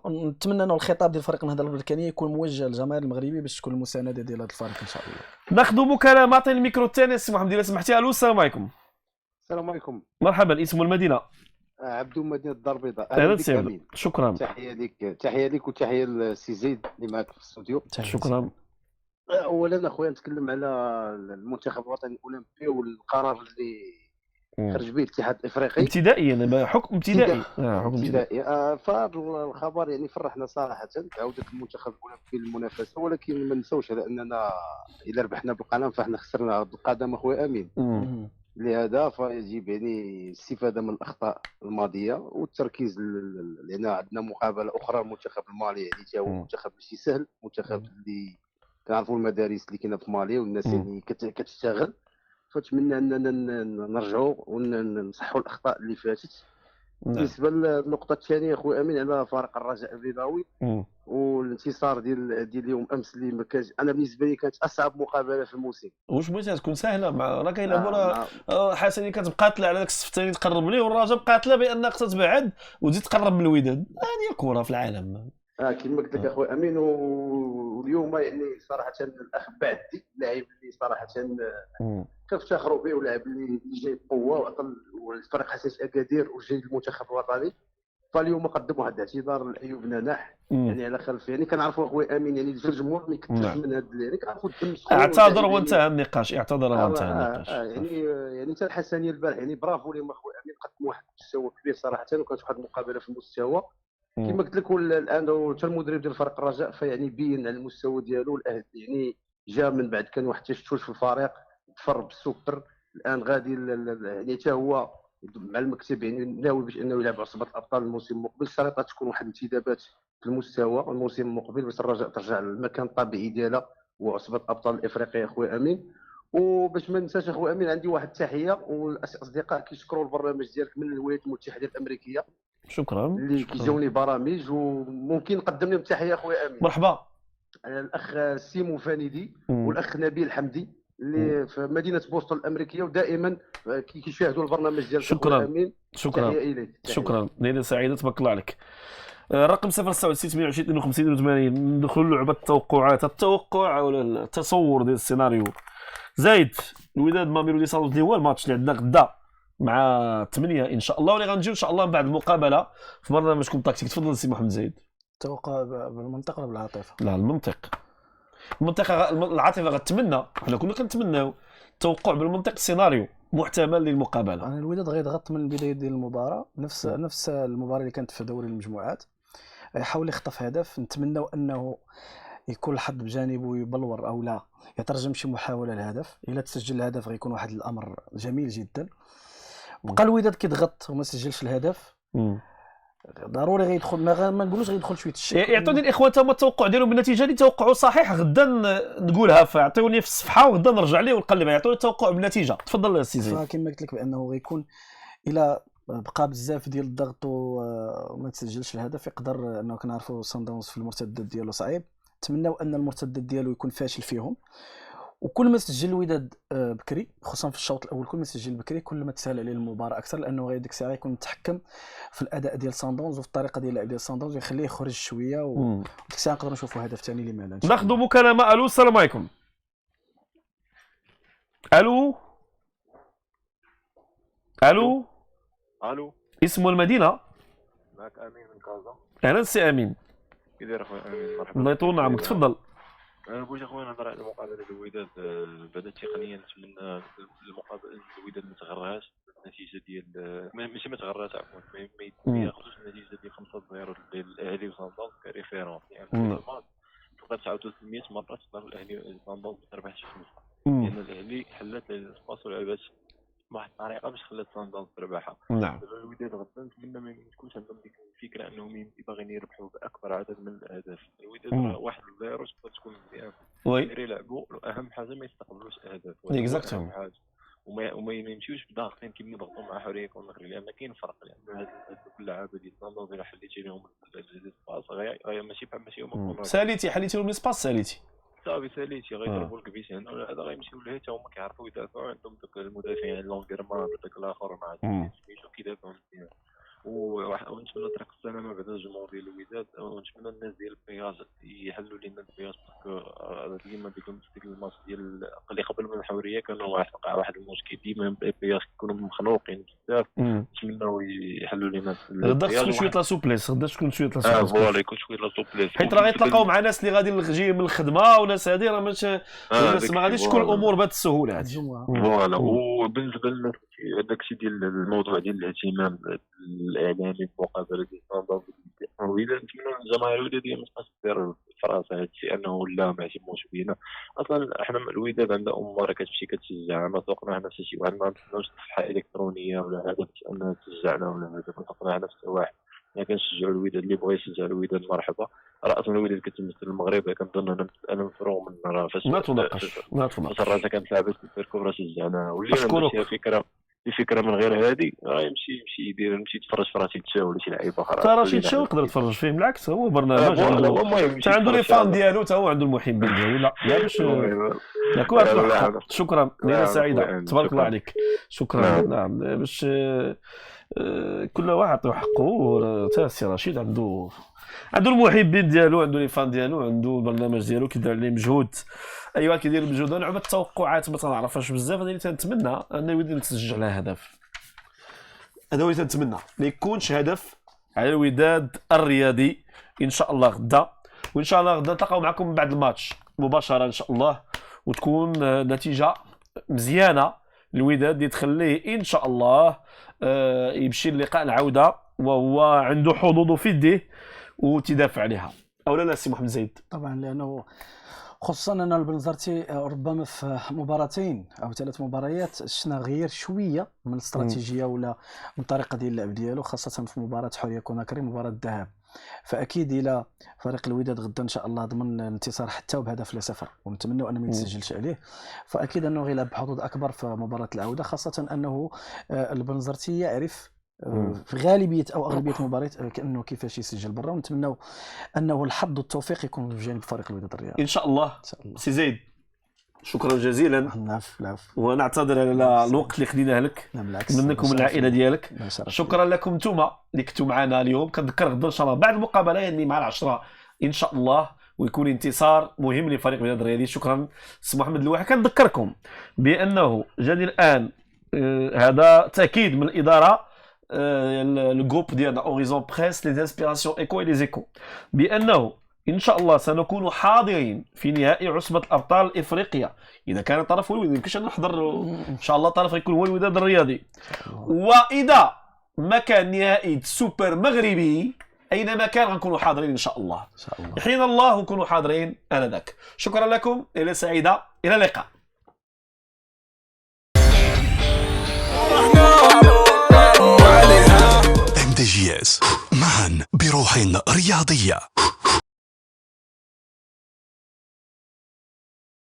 نتمنى انه الخطاب ديال فريق النهضه البركانيه يكون موجه للجماهير المغربيه باش تكون المسانده ديال هذا الفريق ان شاء الله. ناخذ مكالمه عطيني الميكرو الثاني السي محمد الا سمحتي. الو السلام عليكم. السلام عليكم. مرحبا الاسم والمدينه. عبدو مدينة الدار البيضاء. اهلا بك سي امين. شكرا. تحية لك وتحية للسي زيد اللي معك في الاستوديو. شكرا. اولا اخويا نتكلم على المنتخب الوطني الاولمبي والقرار اللي خرج به الاتحاد الافريقي ابتدائيا، حكم ابتدائي. حكم ابتدائي. فهذا الخبر يعني فرحنا صراحه عوده المنتخب الاولمبي للمنافسه، ولكن ما نساوش على اننا اذا ربحنا بالقلم فاحنا خسرنا القدم اخويا امين. لهذا فيجب يعني الاستفاده من الاخطاء الماضيه والتركيز لان عندنا مقابله اخرى المنتخب المالي، يعني حتى هو منتخب ماشي سهل، منتخب اللي كنعرفوا المدارس اللي كاينه في مالي والناس اللي كتشتغل. فنتمنى اننا نرجعوا ونصحوا الاخطاء اللي فاتت. بالنسبه للنقطه الثانيه اخويا امين على فريق الرجاء البيضاوي والانتصار ديال اليوم امس اللي ما كانش، انا بالنسبه لي كانت اصعب مقابله في الموسم. واش بغيتها تكون سهله مع راه كيلعبوا حسني كتبقى على داك الصف الثاني تقرب ليه، والرجاء بقات لا بانك تتبعد وتزيد تقرب من الوداد. هذه الكره في العالم. كما قلت لك اخويا امين. واليوم يعني صراحه الاخ بعدي لاعب اللي صراحه كنفتخروا به، ولاعب اللي جاي بقوه وعطى الفريق حساس اكادير وجاي المنتخب الوطني. فاليوم قدم واحد الاعتذار لايوب نناح يعني على خلف، يعني كنعرفوا اخويا امين يعني الجمهور ما يكثرش من هذا، يعني كنعرفوا الدم سخون. اعتذر وانتهى النقاش، اعتذر وانتهى النقاش. يعني حتى الحسنيه البارح يعني برافو لهم اخويا امين، قدموا واحد المستوى كبير صراحه، وكانت واحد المقابله في المستوى كما قلت لك. الان حتى المدرب ديال فريق الرجاء فيعني بين على المستوى ديالو، يعني جا من بعد كان واحد التشتت في الفريق، تفر بالسكر. الان غادي يعني حتى هو مع المكتب يعني ناوي باش انه يلعب عصبه الابطال الموسم المقبل. شريطه تكون واحد الانتدابات في المستوى الموسم المقبل باش الرجاء ترجع للمكان الطبيعي ديالها وعصبه الابطال الافريقيه اخويا امين. وباش ما ننساش اخويا امين عندي واحد التحيه، والاصدقاء كيشكروا البرنامج ديالك من الولايات المتحده الامريكيه. شكرا. اللي كيجاوني برامج وممكن نقدم لهم تحيه اخويا امين. مرحبا. الاخ سيمو فانيدي والاخ نبيل حمدي اللي في مدينه بوسطن الامريكيه ودائما كيشاهدوا البرنامج ديالك. شكرا امين. شكرا اليك. شكرا ليله سعيده، تبارك الله عليك. رقم 069 52 82. ندخلوا لعبه التوقعات، التوقع ولا التصور ديال السيناريو. زايد الوداد ماميلودي صالون اللي هو الماتش اللي عندنا غدا مع 8 ان شاء الله، واللي غنجيو ان شاء الله من بعد المقابله في برنامجكم تكتيك. تفضل سي محمد زايد. توقع بالمنطق ولا بالعاطفه؟ لا المنطق. العاطفه غتمنى، حنا كنا كنتمناو. التوقع بالمنطق السيناريو محتمل للمقابله. انا الوداد غيضغط من البدايه ديال المباراه، نفس المباراه اللي كانت في دوري المجموعات، يحاول يخطف هدف. نتمنوا انه يكون الحظ بجانبه ويبلور او لا يترجم شي محاوله لهدف. الا تسجل الهدف غيكون واحد الامر جميل جدا. بقى الوداد كيضغط وما سجلش الهدف، ضروري غيدخل. ما نقولوش غيدخل شويه الشك. يعطوني الاخوان تما التوقع ديالهم بالنتيجه اللي توقعوا صحيح غدا نقولها، فاعطوني في الصفحه وغدا نرجع ليه ونقلبها. يعطوني التوقع بالنتيجه. تفضل السي زيد. فكما قلت لك بانه غيكون الى بقى بزاف ديال الضغط وما تسجلش الهدف يقدر انه كنعرفوا صن داونز في المرتدات ديالو صعيب. نتمنوا ان المرتدات ديالو يكون فاشل فيهم، وكل ما سجل الوداد بكري خصوصا في الشوط الاول، كل ما سجل بكري كل ما تسهل عليه المباراه اكثر، لانه غير ديك الساعه يكون متحكم في الاداء ديال صن داونز وفي الطريقه ديال اللعب ديال صن داونز، يخليه يخرج شويه وديك الساعه نقدروا نشوفوا هدف ثاني لما لا. ناخذ مكالمه. الو السلام عليكم. الو الو الو اسم المدينه؟ معك امين من كازا. اهلا سي امين. كي داير اخويا امين؟ مرحبا. الله يطول عمرك. تفضل. بغيت اخويا نهضر على مقابله الوداد. بعدا تقنيا نتمنى المقابله الوداد ما تغرهاش النتيجه ديال ماشي ما تغرهاش عفوا، ما ياخذوش النتيجه ديال 5-0 للاهلي وصن داونز كريفيرونس. يعني تقدر 39 مره تقدر الاهلي وصن داونز ما تربحش خمسه، لان الاهلي حلات الاسباس ولعبات بواحد الطريقه باش خلات صن داونز تربحها. نعم. دابا الوداد غدا نتمنى ما تكونش عندهم ديك الفكره انهم باغيين يربحوا باكبر عدد من الاهداف. الوداد 1-0 تقدر تكون مزيان، وي يلعبوا اهم حاجه ما يستقبلوش اهداف. اكزاكتومون. وما يمشيوش بضاغطين كيما يضغطوا مع حريه كونغري، لان كاين فرق. لان هاد اللعابه ديال صن داونز الا حليتي لهم السباس غير ماشي هما ساليتي حليتي لهم السباس ساليتي صافي ساليتي غيضربوا لك بيسان. هذا غيمشيو ليه حتى هما كيعرفوا يدافعوا، عندهم دوك المدافعين لونغيرمان وداك الاخر مع سميتو كيدافعوا مزيان. ونتمنى طريق السلامه بعد الجمهور ديال الوداد، ونتمنى الناس ديال البياج يحلوا لنا البياج باسكو ديما ديك الماتش ديال اللي قبل من الحوريه كانوا واحد المشكل ديما البياج كيكونوا مخنوقين بزاف. نتمنوا يحلوا لنا غدا تكون شويه لا سوبليس، غدا تكون شويه لا سوبليس فوالا يكون شويه لا سوبليس، حيت راه غيتلاقاو مع ناس اللي غادي جايين من الخدمه وناس هادي راه الناس ما غاديش تكون الامور بهذه السهوله هذه. فوالا وبالنسبه لنا داكشي ديال الموضوع ديال الاهتمام الاعلامي بمقابله ديال صندوق الوداد، نتمنى الجماهير الوداديه ما تبقاش دير في راسها هادشي انه لا ما يهموش بينا. اصلا احنا الوداد عندها امور كتمشي كتشجع، ما سوقنا حنا حتى شي واحد، ما عندناش صفحه الكترونيه ولا هذا باش انها تشجعنا ولا هذا، ما سوقنا حنا حتى واحد. انا كنشجعوا الوداد، اللي بغى يشجع الوداد مرحبا. راه اصلا الوداد كتمثل المغرب، كنظن انا مفروغ من راه فاش ما تناقش راسها كانت لعبت في البيركو راه شجعنا. ولينا فكره من غير هذه راه يمشي يدير يتفرج في رشيد شاو ولا شي لعيبه اخرى. حتى رشيد شاو يقدر يتفرج فيه، بالعكس هو برنامج عنده لي فان ديالو، حتى هو عنده المحبين ديالو. لا باش شكرا ليلة سعيدة، تبارك الله عليك. شكرا. نعم باش كل واحد يعطيو حقه. حتى سي رشيد عنده المحبين ديالو، عنده لي فان ديالو، عنده البرنامج ديالو كيدير عليه مجهود. ايوا كيدير مجهود. انا على التوقعات ما تنعرفهاش بزاف، انا اللي تنتمنى ان الوداد يتسجل لها هدف. هذا هو اللي تنتمنى، ما يكونش هدف على الوداد الرياضي ان شاء الله غدا. وان شاء الله غدا نتلاقاو معكم بعد الماتش مباشره ان شاء الله، وتكون نتيجه مزيانه الوداد اللي تخليه ان شاء الله يمشي للقاء العوده وهو عنده حظوظ في يديه وتدافع عليها. او لا سي محمد زايد؟ طبعا، لانه خصوصا ان البنزرتي ربما في مباراتين او 3 مباريات شفنا غير شويه من الاستراتيجيه ولا من الطريقه ديال اللعب ديالو، خاصه في مباراه حوريه كوناكري، مباراه الذهاب. فاكيد الى فريق الوداد غدا ان شاء الله ضمن الانتصار حتى وبهدف لا صفر، ونتمنوا انه ما يتسجلش عليه، فاكيد انه غيلعب بحظوظ اكبر في مباراه العوده، خاصه انه البنزرتي يعرف في غالبيه او اغلبيه المباريات كانه كيفاش يسجل برا. ونتمنوا انه الحظ والتوفيق يكون في جانب فريق الوداد الرياضي ان شاء الله. سي زيد شكرا جزيلا. العفو. ونعتذر على الوقت اللي خديناه لك. منكم العائله ديالك. شكرا لكم نتوما اللي كنتوا معنا اليوم. كنذكر غدا ان شاء الله بعد المقابله يعني مع 10 ان شاء الله، ويكون انتصار مهم لفريق الوداد الرياضي. شكرا سي محمد الواحد. كنذكركم بانه جاني الان هذا تاكيد من الاداره، الجروب ديالنا اوريزون بريس لي انسبيراسيون ايكو لي زيكو، بانه ان شاء الله سنكون حاضرين في نهائي عصبه الابطال افريقيا. اذا كان الطرف هو الوداد، يمكنش نحضر ان شاء الله الطرف يكون هو الوداد الرياضي. واذا ما كان نهائي سوبر مغربي اينما كان غنكونوا حاضرين ان شاء الله. حين الله نكونوا حاضرين انذاك. شكرا لكم، الى سعيده، الى اللقاء. MDJS معا بروح رياضية.